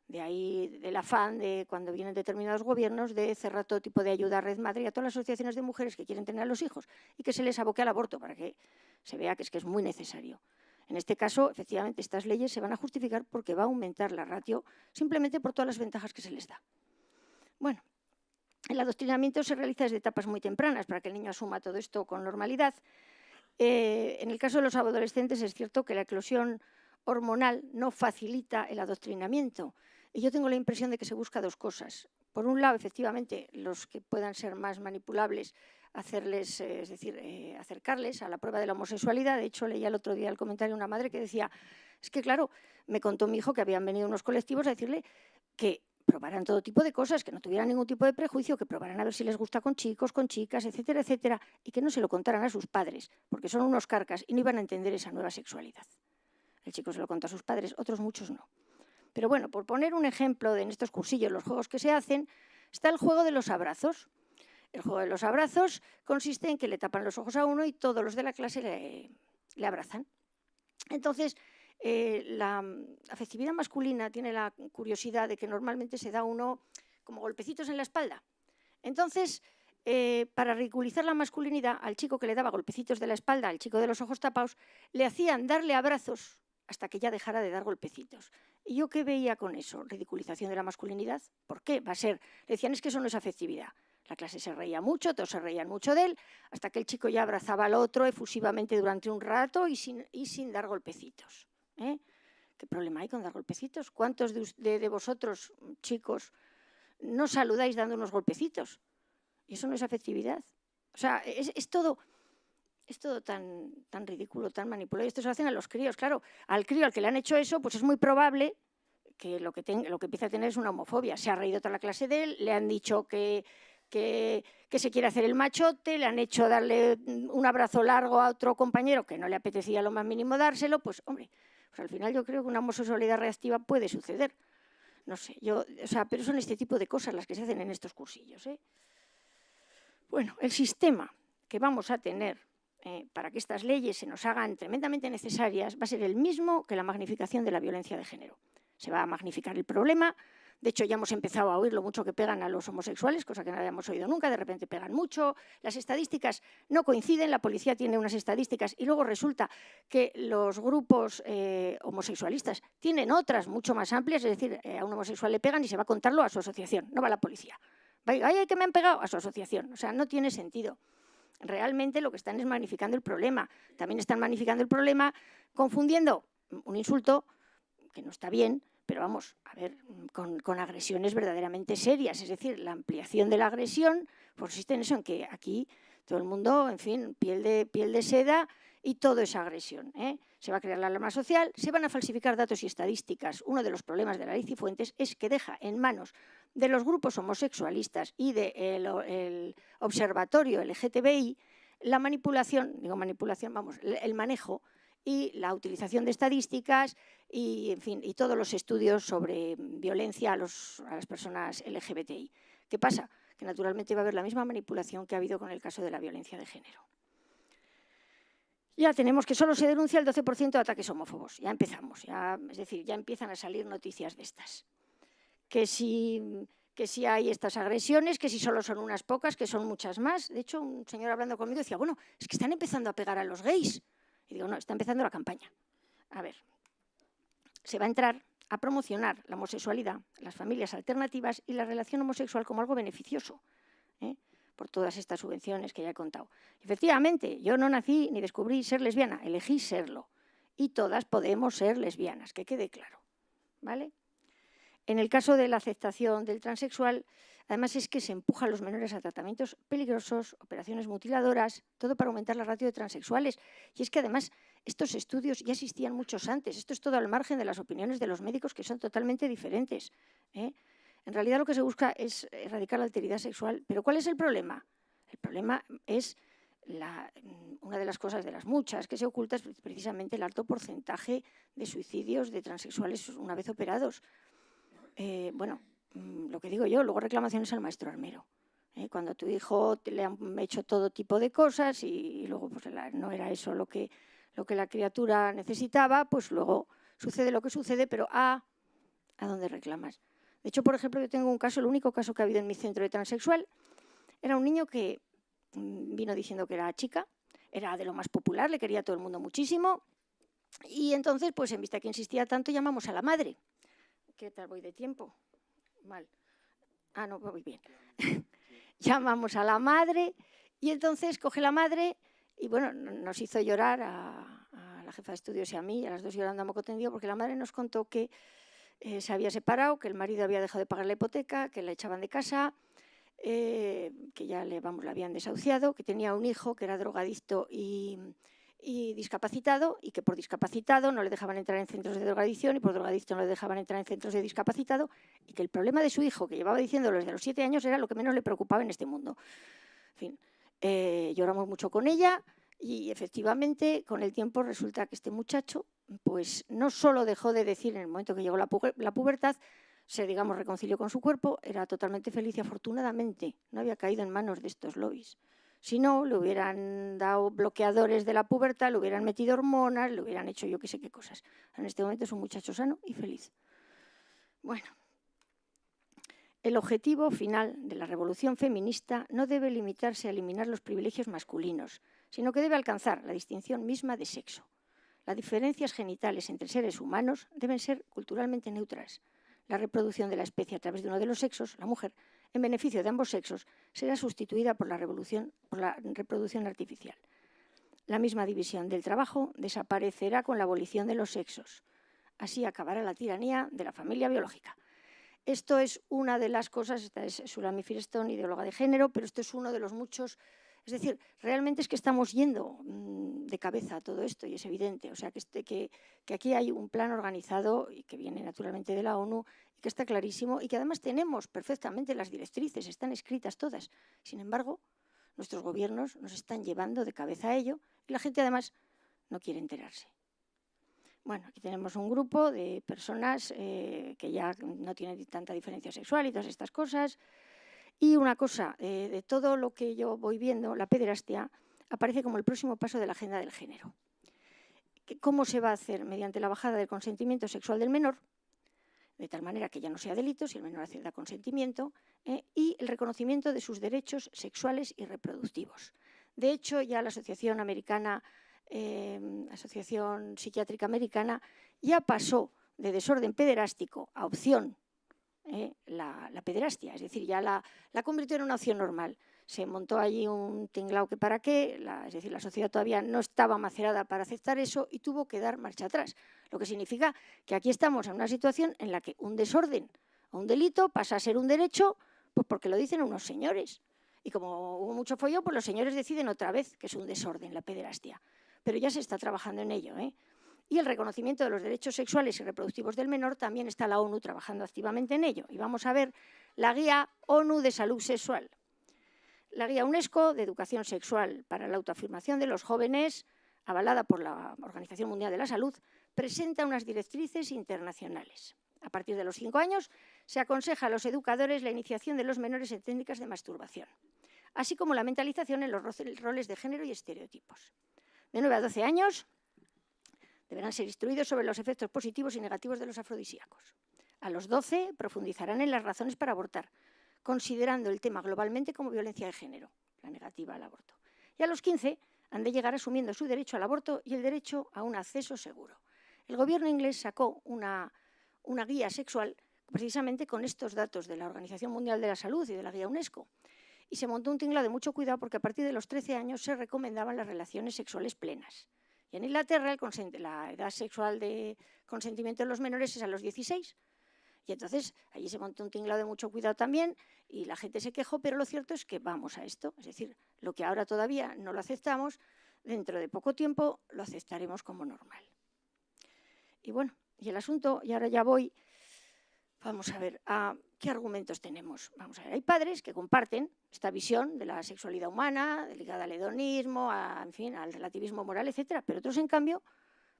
De ahí el afán de, cuando vienen determinados gobiernos, de cerrar todo tipo de ayuda a Red Madre y a todas las asociaciones de mujeres que quieren tener a los hijos y que se les aboque al aborto para que se vea que es muy necesario. En este caso, efectivamente, estas leyes se van a justificar porque va a aumentar la ratio simplemente por todas las ventajas que se les da. Bueno, el adoctrinamiento se realiza desde etapas muy tempranas para que el niño asuma todo esto con normalidad. En el caso de los adolescentes es cierto que la eclosión hormonal no facilita el adoctrinamiento. Y yo tengo la impresión de que se busca dos cosas. Por un lado, efectivamente, los que puedan ser más manipulables, hacerles, es decir, acercarles a la prueba de la homosexualidad. De hecho, leía el otro día el comentario de una madre que decía, es que claro, me contó mi hijo que habían venido unos colectivos a decirle que probaran todo tipo de cosas, que no tuvieran ningún tipo de prejuicio, que probaran a ver si les gusta con chicos, con chicas, etcétera, etcétera, y que no se lo contaran a sus padres, porque son unos carcas y no iban a entender esa nueva sexualidad. El chico se lo contó a sus padres, otros muchos no. Pero bueno, por poner un ejemplo en estos cursillos, los juegos que se hacen, está el juego de los abrazos. El juego de los abrazos consiste en que le tapan los ojos a uno y todos los de la clase le abrazan. Entonces, la afectividad masculina tiene la curiosidad de que normalmente se da uno como golpecitos en la espalda. Entonces, para ridiculizar la masculinidad, al chico que le daba golpecitos de la espalda, al chico de los ojos tapados, le hacían darle abrazos hasta que ya dejara de dar golpecitos. ¿Y yo qué veía con eso? ¿Ridiculización de la masculinidad? ¿Por qué? Va a ser, le decían, es que eso no es afectividad. La clase se reía mucho, todos se reían mucho de él, hasta que el chico ya abrazaba al otro efusivamente durante un rato y sin dar golpecitos. ¿Qué problema hay con dar golpecitos? ¿Cuántos de vosotros, chicos, no saludáis dando unos golpecitos? Y eso no es afectividad. O sea, es todo tan ridículo, tan manipulado. Y esto se lo hacen a los críos. Claro, al crío al que le han hecho eso, pues es muy probable que lo que empiece a tener es una homofobia. Se ha reído toda la clase de él, le han dicho que se quiere hacer el machote, le han hecho darle un abrazo largo a otro compañero que no le apetecía lo más mínimo dárselo, pues hombre, pues al final yo creo que una homosexualidad reactiva puede suceder. No sé, pero son este tipo de cosas las que se hacen en estos cursillos. Bueno, el sistema que vamos a tener para que estas leyes se nos hagan tremendamente necesarias va a ser el mismo que la magnificación de la violencia de género. Se va a magnificar el problema. De hecho, ya hemos empezado a oír lo mucho que pegan a los homosexuales, cosa que no habíamos oído nunca. De repente pegan mucho. Las estadísticas no coinciden. La policía tiene unas estadísticas y luego resulta que los grupos homosexualistas tienen otras mucho más amplias. Es decir, a un homosexual le pegan y se va a contarlo a su asociación, no va a la policía. ¡Ay, que me han pegado! A su asociación. O sea, no tiene sentido. Realmente lo que están es magnificando el problema. También están magnificando el problema confundiendo un insulto, que no está bien, pero vamos, a ver, con agresiones verdaderamente serias. Es decir, la ampliación de la agresión consiste en eso, en que aquí todo el mundo, en fin, piel de seda y todo es agresión. Se va a crear la alarma social, se van a falsificar datos y estadísticas. Uno de los problemas de la ley Cifuentes es que deja en manos de los grupos homosexualistas y del observatorio LGTBI la manipulación, el manejo y la utilización de estadísticas y, en fin, y todos los estudios sobre violencia a las personas LGBTI. ¿Qué pasa? Que naturalmente va a haber la misma manipulación que ha habido con el caso de la violencia de género. Ya tenemos que solo se denuncia el 12% de ataques homófobos. Ya empezamos, es decir, ya empiezan a salir noticias de estas. Que si hay estas agresiones, que si solo son unas pocas, que son muchas más. De hecho, un señor hablando conmigo decía, bueno, es que están empezando a pegar a los gays. Y digo, no, está empezando la campaña. A ver, se va a entrar a promocionar la homosexualidad, las familias alternativas y la relación homosexual como algo beneficioso, por todas estas subvenciones que ya he contado. Efectivamente, yo no nací ni descubrí ser lesbiana, elegí serlo. Y todas podemos ser lesbianas, que quede claro, ¿vale? En el caso de la aceptación del transexual, Además es que se empuja a los menores a tratamientos peligrosos, operaciones mutiladoras, todo para aumentar la ratio de transexuales. Y es que además estos estudios ya existían muchos antes. Esto es todo al margen de las opiniones de los médicos, que son totalmente diferentes, ¿eh? En realidad lo que se busca es erradicar la alteridad sexual. ¿Pero cuál es el problema? El problema es una de las cosas, de las muchas que se oculta, es precisamente el alto porcentaje de suicidios de transexuales una vez operados. Bueno, lo que digo yo, luego reclamaciones al maestro armero. Cuando a tu hijo le han hecho todo tipo de cosas y luego pues, no era eso lo que la criatura necesitaba, pues luego sucede lo que sucede, pero ¿a dónde reclamas? De hecho, por ejemplo, yo tengo un caso, el único caso que ha habido en mi centro de transexual, era un niño que vino diciendo que era chica, era de lo más popular, le quería a todo el mundo muchísimo, y entonces, pues en vista que insistía tanto, llamamos a la madre. ¿Qué tal voy de tiempo? Mal. Ah, no, voy bien. Llamamos a la madre y entonces coge la madre y bueno, nos hizo llorar a la jefa de estudios y a mí, a las dos llorando a moco tendido, porque la madre nos contó que se había separado, que el marido había dejado de pagar la hipoteca, que la echaban de casa, que ya la habían desahuciado, que tenía un hijo que era drogadicto y discapacitado, y que por discapacitado no le dejaban entrar en centros de drogadicción y por drogadicto no le dejaban entrar en centros de discapacitado, y que el problema de su hijo, que llevaba diciéndolo desde los 7 años, era lo que menos le preocupaba en este mundo. En fin, lloramos mucho con ella y efectivamente con el tiempo resulta que este muchacho pues no solo dejó de decir en el momento que llegó la pubertad, se digamos reconcilió con su cuerpo, era totalmente feliz y afortunadamente no había caído en manos de estos lobbies. Si no, le hubieran dado bloqueadores de la pubertad, le hubieran metido hormonas, le hubieran hecho yo qué sé qué cosas. En este momento es un muchacho sano y feliz. Bueno, el objetivo final de la revolución feminista no debe limitarse a eliminar los privilegios masculinos, sino que debe alcanzar la distinción misma de sexo. Las diferencias genitales entre seres humanos deben ser culturalmente neutras. La reproducción de la especie a través de uno de los sexos, la mujer, en beneficio de ambos sexos, será sustituida por la reproducción artificial. La misma división del trabajo desaparecerá con la abolición de los sexos. Así acabará la tiranía de la familia biológica. Esto es una de las cosas, esta es Sulami Firestone, ideóloga de género, pero esto es uno de los muchos. Es decir, realmente es que estamos yendo de cabeza a todo esto y es evidente. O sea, que aquí hay un plan organizado y que viene naturalmente de la ONU y que está clarísimo y que además tenemos perfectamente las directrices, están escritas todas. Sin embargo, nuestros gobiernos nos están llevando de cabeza a ello y la gente además no quiere enterarse. Bueno, aquí tenemos un grupo de personas que ya no tienen tanta diferencia sexual y todas estas cosas. Y una cosa, de todo lo que yo voy viendo, la pederastia aparece como el próximo paso de la agenda del género. ¿Cómo se va a hacer? Mediante la bajada del consentimiento sexual del menor, de tal manera que ya no sea delito si el menor da consentimiento, y el reconocimiento de sus derechos sexuales y reproductivos. De hecho, ya la Asociación Psiquiátrica Americana ya pasó de desorden pederástico a opción la pederastia, es decir, ya la convirtió en una opción normal. Se montó allí un tinglao que para qué, es decir, la sociedad todavía no estaba macerada para aceptar eso y tuvo que dar marcha atrás. Lo que significa que aquí estamos en una situación en la que un desorden o un delito pasa a ser un derecho pues porque lo dicen unos señores. Y como hubo mucho follón, pues los señores deciden otra vez que es un desorden la pederastia. Pero ya se está trabajando en ello, Y el reconocimiento de los derechos sexuales y reproductivos del menor también está la ONU trabajando activamente en ello. Y vamos a ver la Guía ONU de Salud Sexual. La Guía UNESCO de Educación Sexual para la Autoafirmación de los Jóvenes, avalada por la Organización Mundial de la Salud, presenta unas directrices internacionales. A partir de los 5 años se aconseja a los educadores la iniciación de los menores en técnicas de masturbación, así como la mentalización en los roles de género y estereotipos. De 9 a 12 años deberán ser instruidos sobre los efectos positivos y negativos de los afrodisíacos. A los 12 profundizarán en las razones para abortar, considerando el tema globalmente como violencia de género, la negativa al aborto. Y a los 15 han de llegar asumiendo su derecho al aborto y el derecho a un acceso seguro. El gobierno inglés sacó una guía sexual precisamente con estos datos de la Organización Mundial de la Salud y de la Guía UNESCO. Y se montó un tinglao de mucho cuidado porque a partir de los 13 años se recomendaban las relaciones sexuales plenas. Y en Inglaterra la edad sexual de consentimiento de los menores es a los 16. Y entonces allí se montó un tinglao de mucho cuidado también y la gente se quejó, pero lo cierto es que vamos a esto. Es decir, lo que ahora todavía no lo aceptamos, dentro de poco tiempo lo aceptaremos como normal. Y bueno, y el asunto, y ahora ya voy, vamos a ver, ¿qué argumentos tenemos? Vamos a ver, hay padres que comparten esta visión de la sexualidad humana, ligada al hedonismo, en fin, al relativismo moral, etcétera, pero otros, en cambio,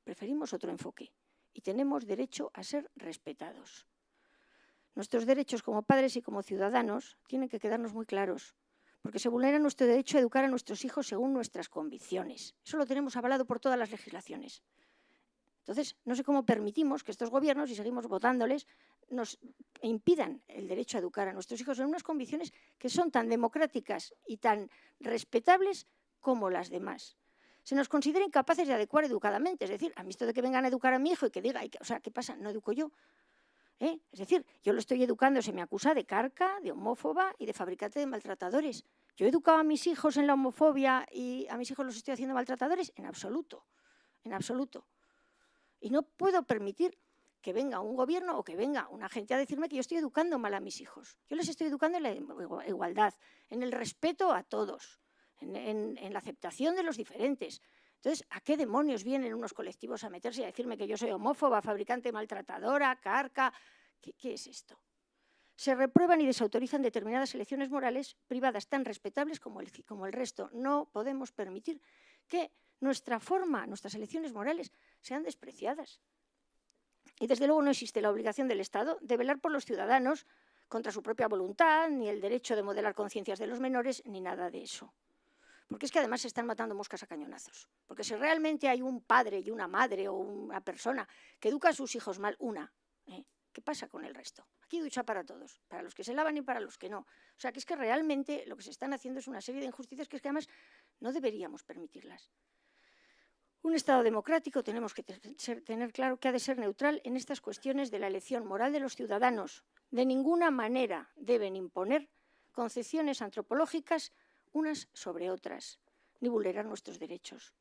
preferimos otro enfoque y tenemos derecho a ser respetados. Nuestros derechos como padres y como ciudadanos tienen que quedarnos muy claros, porque se vulnera nuestro derecho a educar a nuestros hijos según nuestras convicciones. Eso lo tenemos avalado por todas las legislaciones. Entonces, no sé cómo permitimos que estos gobiernos, y seguimos votándoles, nos impidan el derecho a educar a nuestros hijos en unas convicciones que son tan democráticas y tan respetables como las demás. Se nos considera incapaces de adecuar educadamente. Es decir, a mí esto de que vengan a educar a mi hijo y que diga, o sea, ¿qué pasa? ¿No educo yo? Es decir, yo lo estoy educando, se me acusa de carca, de homófoba y de fabricante de maltratadores. ¿Yo he educado a mis hijos en la homofobia y a mis hijos los estoy haciendo maltratadores? En absoluto, en absoluto. Y no puedo permitir que venga un gobierno o que venga una gente a decirme que yo estoy educando mal a mis hijos. Yo les estoy educando en la igualdad, en el respeto a todos, en la aceptación de los diferentes. Entonces, ¿a qué demonios vienen unos colectivos a meterse y a decirme que yo soy homófoba, fabricante maltratadora, carca? ¿Qué es esto? Se reprueban y desautorizan determinadas elecciones morales privadas tan respetables como el resto. No podemos permitir que nuestras elecciones morales sean despreciadas. Y desde luego no existe la obligación del Estado de velar por los ciudadanos contra su propia voluntad, ni el derecho de modelar conciencias de los menores, ni nada de eso. Porque es que además se están matando moscas a cañonazos. Porque si realmente hay un padre y una madre o una persona que educa a sus hijos mal, ¿qué pasa con el resto? Aquí ducha para todos, para los que se lavan y para los que no. O sea, que es que realmente lo que se están haciendo es una serie de injusticias que es que además no deberíamos permitirlas. Un Estado democrático tenemos que tener claro que ha de ser neutral en estas cuestiones de la elección moral de los ciudadanos. De ninguna manera deben imponer concepciones antropológicas unas sobre otras, ni vulnerar nuestros derechos.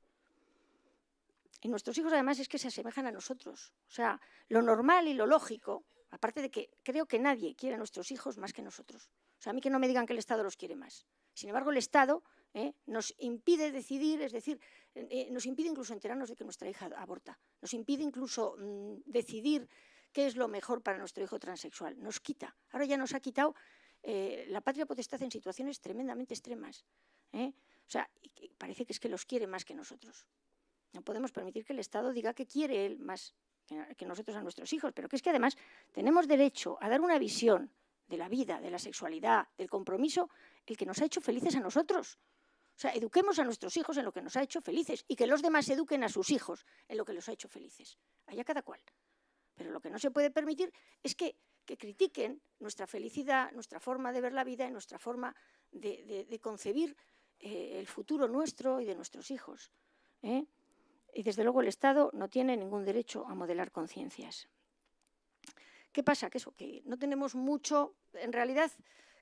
Y nuestros hijos, además, es que se asemejan a nosotros. O sea, lo normal y lo lógico, aparte de que creo que nadie quiere a nuestros hijos más que nosotros. O sea, a mí que no me digan que el Estado los quiere más. Sin embargo, el Estado nos impide decidir, es decir, nos impide incluso enterarnos de que nuestra hija aborta. Nos impide incluso decidir qué es lo mejor para nuestro hijo transexual. Nos quita. Ahora ya nos ha quitado la patria potestad en situaciones tremendamente extremas. O sea, parece que es que los quiere más que nosotros. No podemos permitir que el Estado diga que quiere él más que nosotros a nuestros hijos, pero que es que además tenemos derecho a dar una visión de la vida, de la sexualidad, del compromiso, el que nos ha hecho felices a nosotros. O sea, eduquemos a nuestros hijos en lo que nos ha hecho felices y que los demás eduquen a sus hijos en lo que los ha hecho felices. Allá cada cual. Pero lo que no se puede permitir es que critiquen nuestra felicidad, nuestra forma de ver la vida y nuestra forma de concebir el futuro nuestro y de nuestros hijos. Y desde luego el Estado no tiene ningún derecho a modelar conciencias. ¿Qué pasa? Que no tenemos mucho, en realidad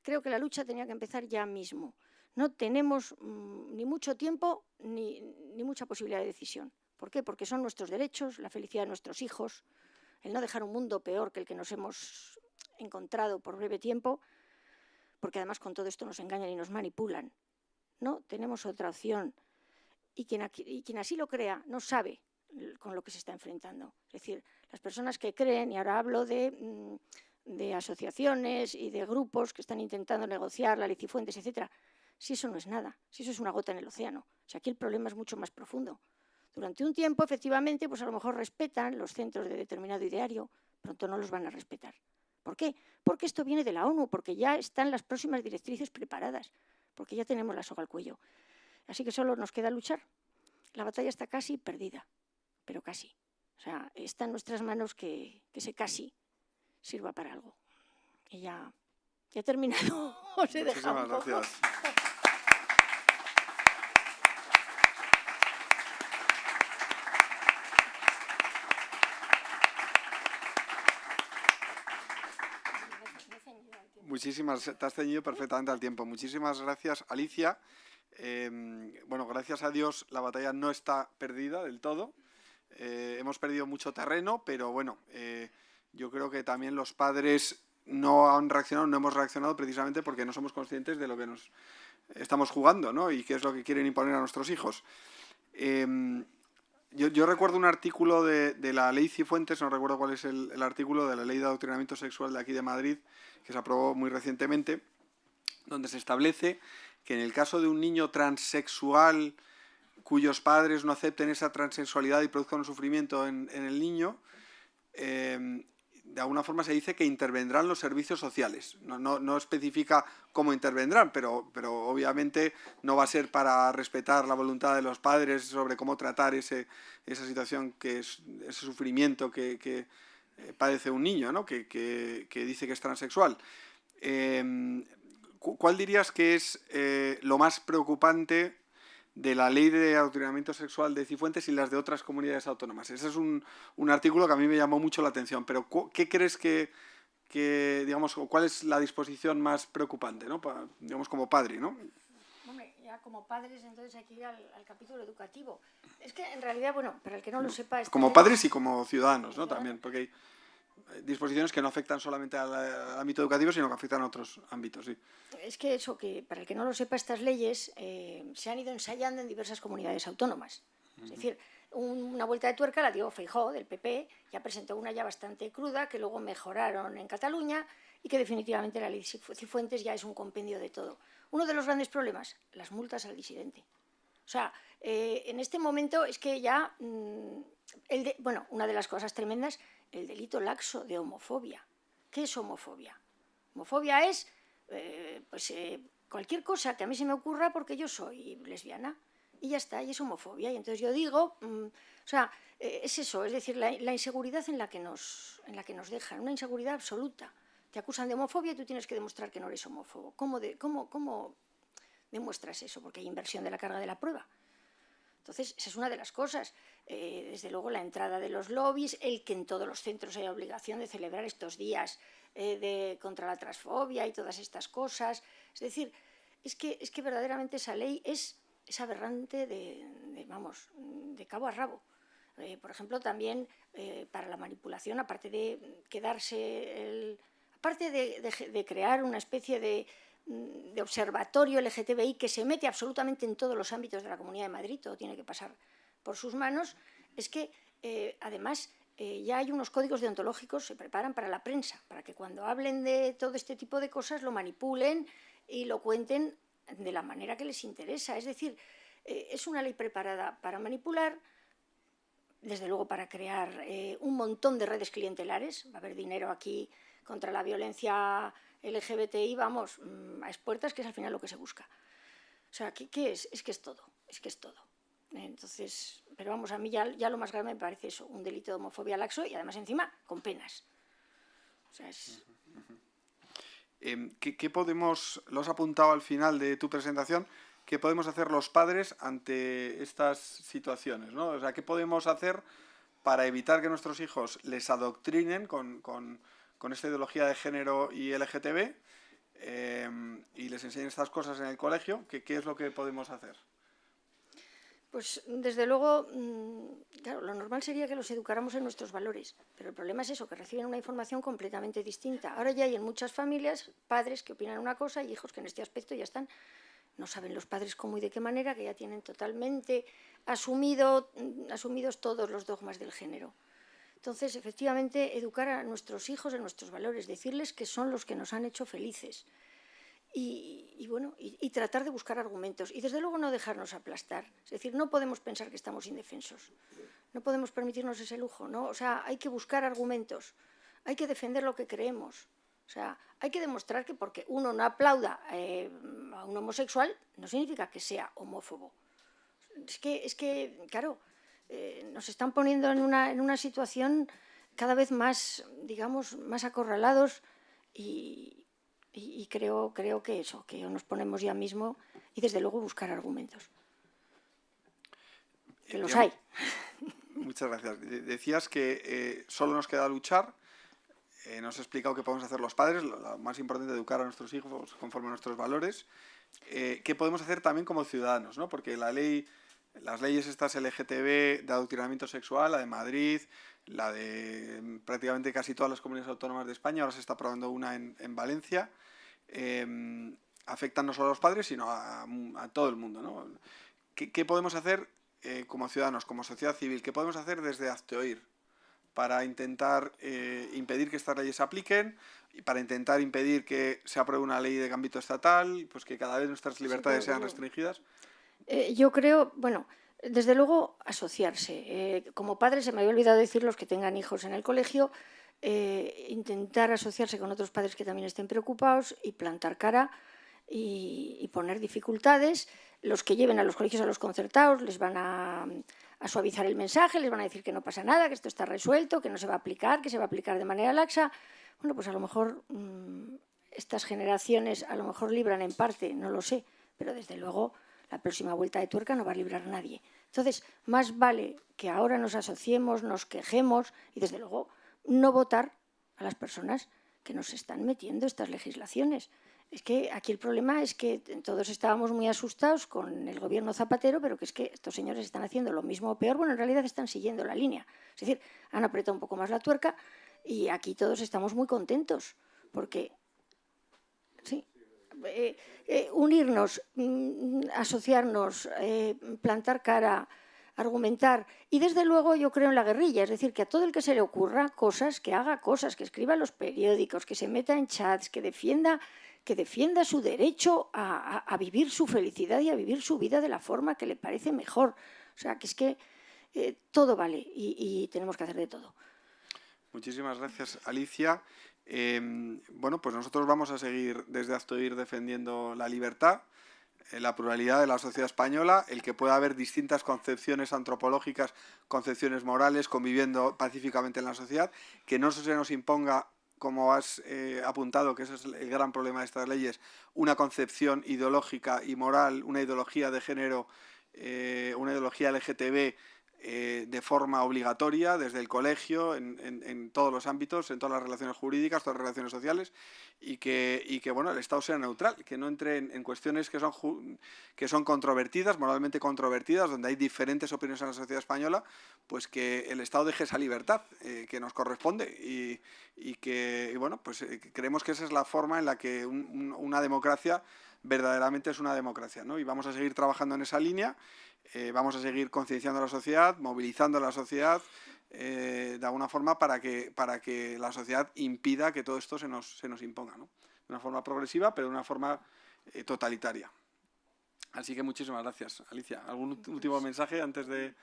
creo que la lucha tenía que empezar ya mismo. No tenemos ni mucho tiempo ni mucha posibilidad de decisión. ¿Por qué? Porque son nuestros derechos, la felicidad de nuestros hijos, el no dejar un mundo peor que el que nos hemos encontrado por breve tiempo, porque además con todo esto nos engañan y nos manipulan. No tenemos otra opción. Y quien así lo crea no sabe con lo que se está enfrentando. Es decir, las personas que creen, y ahora hablo de asociaciones y de grupos que están intentando negociar la ley Cifuentes, etcétera, si eso no es nada, si eso es una gota en el océano. O sea, aquí el problema es mucho más profundo. Durante un tiempo, efectivamente, pues a lo mejor respetan los centros de determinado ideario, pronto no los van a respetar. ¿Por qué? Porque esto viene de la ONU, porque ya están las próximas directrices preparadas, porque ya tenemos la soga al cuello. Así que solo nos queda luchar. La batalla está casi perdida, pero casi. O sea, está en nuestras manos que ese casi sirva para algo. Y ya he terminado. Os he dejado un poco. Gracias. Muchísimas, te has ceñido perfectamente al tiempo. Muchísimas gracias, Alicia. Bueno, gracias a Dios la batalla no está perdida del todo. Hemos perdido mucho terreno, pero bueno, yo creo que también los padres no han reaccionado, no hemos reaccionado precisamente porque no somos conscientes de lo que nos estamos jugando, ¿no? Y qué es lo que quieren imponer a nuestros hijos. Yo recuerdo un artículo de la ley Cifuentes, no recuerdo cuál es el artículo de la ley de adoctrinamiento sexual de aquí de Madrid, que se aprobó muy recientemente, donde se establece que en el caso de un niño transexual cuyos padres no acepten esa transexualidad y produzcan un sufrimiento en el niño, de alguna forma se dice que intervendrán los servicios sociales. No especifica cómo intervendrán, pero obviamente no va a ser para respetar la voluntad de los padres sobre cómo tratar esa situación, ese sufrimiento que padece un niño, ¿no? que dice que es transexual. ¿Cuál dirías que es lo más preocupante de la ley de adoctrinamiento sexual de Cifuentes y las de otras comunidades autónomas? Ese es un artículo que a mí me llamó mucho la atención, pero ¿qué crees digamos, cuál es la disposición más preocupante, ¿no? Digamos, como padre, ¿no? Hombre, ya como padres, entonces hay que ir al capítulo educativo. Es que en realidad, bueno, para el que no lo sepa... Como padres y como ciudadanos, ¿no? También, porque hay disposiciones que no afectan solamente al ámbito educativo, sino que afectan a otros ámbitos, sí. Es que eso, que para el que no lo sepa, estas leyes se han ido ensayando en diversas comunidades autónomas. Es decir, una vuelta de tuerca la dio Feijóo, del PP, ya presentó una ya bastante cruda, que luego mejoraron en Cataluña y que definitivamente la ley Cifuentes ya es un compendio de todo. Uno de los grandes problemas, las multas al disidente. O sea, en este momento es que ya, bueno, una de las cosas tremendas, el delito laxo de homofobia. ¿Qué es homofobia? Homofobia es cualquier cosa que a mí se me ocurra porque yo soy lesbiana y ya está, y es homofobia. Y entonces yo digo, o sea, es eso, es decir, la inseguridad en la que nos dejan, una inseguridad absoluta. Te acusan de homofobia y tú tienes que demostrar que no eres homófobo. ¿Cómo demuestras eso? Porque hay inversión de la carga de la prueba. Entonces, esa es una de las cosas. Desde luego, la entrada de los lobbies, el que en todos los centros haya obligación de celebrar estos días contra la transfobia y todas estas cosas. Es decir, es que verdaderamente esa ley es aberrante de cabo a rabo. Por ejemplo, también para la manipulación, aparte de crear una especie de observatorio LGTBI que se mete absolutamente en todos los ámbitos de la Comunidad de Madrid, todo tiene que pasar por sus manos, es que además ya hay unos códigos deontológicos, se preparan para la prensa, para que cuando hablen de todo este tipo de cosas lo manipulen y lo cuenten de la manera que les interesa. Es decir, es una ley preparada para manipular, desde luego para crear un montón de redes clientelares. Va a haber dinero aquí contra la violencia LGBTI, vamos, a expuertas, que es al final lo que se busca. O sea, ¿qué es? Es que es todo, Entonces, pero vamos, a mí ya lo más grave me parece eso, un delito de homofobia laxo y además encima con penas. O sea, es... ¿Qué podemos, lo has apuntado al final de tu presentación, qué podemos hacer los padres ante estas situaciones, ¿no? O sea, ¿qué podemos hacer para evitar que nuestros hijos les adoctrinen con esta ideología de género y LGTB y les enseñen estas cosas en el colegio? ¿Qué es lo que podemos hacer? Pues desde luego, claro, lo normal sería que los educáramos en nuestros valores, pero el problema es eso, que reciben una información completamente distinta. Ahora ya hay en muchas familias padres que opinan una cosa y hijos que en este aspecto ya están, no saben los padres cómo y de qué manera, que ya tienen totalmente asumidos todos los dogmas del género. Entonces, efectivamente, educar a nuestros hijos en nuestros valores, decirles que son los que nos han hecho felices. Y tratar de buscar argumentos y desde luego no dejarnos aplastar. Es decir, no podemos pensar que estamos indefensos, no podemos permitirnos ese lujo, ¿no? O sea, hay que buscar argumentos, hay que defender lo que creemos. O sea, hay que demostrar que porque uno no aplauda a un homosexual no significa que sea homófobo. Es que claro, nos están poniendo en una situación cada vez más, digamos, más acorralados y creo que eso, que nos ponemos ya mismo y desde luego buscar argumentos. Que los hay. Muchas gracias. Decías que solo nos queda luchar. Nos has explicado qué podemos hacer los padres, lo más importante, educar a nuestros hijos conforme a nuestros valores. ¿Qué podemos hacer también como ciudadanos, ¿no? Porque la ley Las leyes estas LGTB de adoctrinamiento sexual, la de Madrid, la de prácticamente casi todas las comunidades autónomas de España, ahora se está aprobando una en Valencia, afectan no solo a los padres, sino a todo el mundo, ¿no? ¿Qué podemos hacer como ciudadanos, como sociedad civil? ¿Qué podemos hacer desde Hazte-Oír para intentar impedir que estas leyes se apliquen y para intentar impedir que se apruebe una ley de ámbito estatal, pues que cada vez nuestras libertades sean restringidas? Yo creo, bueno, desde luego asociarse. Como padres, se me había olvidado decir, los que tengan hijos en el colegio, intentar asociarse con otros padres que también estén preocupados y plantar cara y poner dificultades. Los que lleven a los colegios a los concertados les van a suavizar el mensaje, les van a decir que no pasa nada, que esto está resuelto, que no se va a aplicar, que se va a aplicar de manera laxa. Bueno, pues a lo mejor estas generaciones a lo mejor libran en parte, no lo sé, pero desde luego la próxima vuelta de tuerca no va a librar a nadie. Entonces, más vale que ahora nos asociemos, nos quejemos y, desde luego, no votar a las personas que nos están metiendo estas legislaciones. Es que aquí el problema es que todos estábamos muy asustados con el gobierno Zapatero, pero que es que estos señores están haciendo lo mismo o peor. Bueno, en realidad están siguiendo la línea. Es decir, han apretado un poco más la tuerca y aquí todos estamos muy contentos porque, sí, unirnos, asociarnos, plantar cara, argumentar. Y desde luego yo creo en la guerrilla, es decir, que a todo el que se le ocurra cosas, que haga cosas, que escriba en los periódicos, que se meta en chats, que defienda su derecho a vivir su felicidad y a vivir su vida de la forma que le parece mejor. O sea, que es que todo vale y tenemos que hacer de todo. Muchísimas gracias, Alicia. Bueno, pues nosotros vamos a seguir desde Hazte-Oír defendiendo la libertad, la pluralidad de la sociedad española, el que pueda haber distintas concepciones antropológicas, concepciones morales, conviviendo pacíficamente en la sociedad, que no se nos imponga, como has apuntado, que ese es el gran problema de estas leyes, una concepción ideológica y moral, una ideología de género, una ideología LGTB, de forma obligatoria desde el colegio, en todos los ámbitos, en todas las relaciones jurídicas, todas las relaciones sociales, y que bueno, el Estado sea neutral, que no entre en cuestiones que son controvertidas, moralmente controvertidas, donde hay diferentes opiniones en la sociedad española, pues que el Estado deje esa libertad que nos corresponde y bueno, pues creemos que esa es la forma en la que una democracia verdaderamente es una democracia, ¿no? Y vamos a seguir trabajando en esa línea. Vamos a seguir concienciando a la sociedad, movilizando a la sociedad de alguna forma para que la sociedad impida que todo esto se nos imponga, ¿no? De una forma progresiva, pero de una forma totalitaria. Así que muchísimas gracias. Alicia, ¿algún último mensaje antes de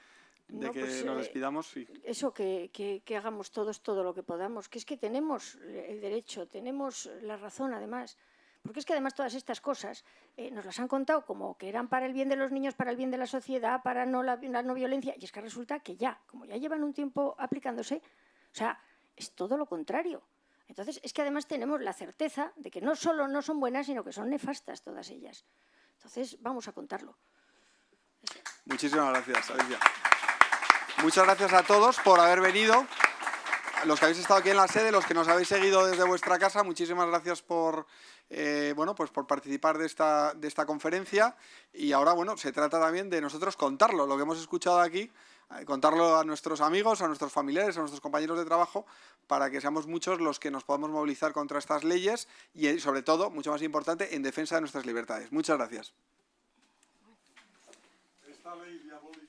que nos despidamos? Sí. Eso, que hagamos todos todo lo que podamos, que es que tenemos el derecho, tenemos la razón además. Porque es que además todas estas cosas nos las han contado como que eran para el bien de los niños, para el bien de la sociedad, para la no violencia, y es que resulta que como ya llevan un tiempo aplicándose, o sea, es todo lo contrario. Entonces, es que además tenemos la certeza de que no solo no son buenas, sino que son nefastas todas ellas. Entonces, vamos a contarlo. Muchísimas gracias, Alicia. Muchas gracias a todos por haber venido. Los que habéis estado aquí en la sede, los que nos habéis seguido desde vuestra casa, muchísimas gracias por bueno, pues por participar de esta conferencia. Y ahora, bueno, se trata también de nosotros contarlo, lo que hemos escuchado aquí, contarlo a nuestros amigos, a nuestros familiares, a nuestros compañeros de trabajo, para que seamos muchos los que nos podamos movilizar contra estas leyes y, sobre todo, mucho más importante, en defensa de nuestras libertades. Muchas gracias. Esta ley diabólica.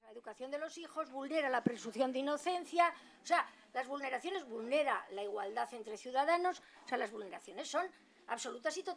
La educación de los hijos vulnera la presunción de inocencia, o sea, las vulneraciones vulnera la igualdad entre ciudadanos, o sea, las vulneraciones son absolutas y totales.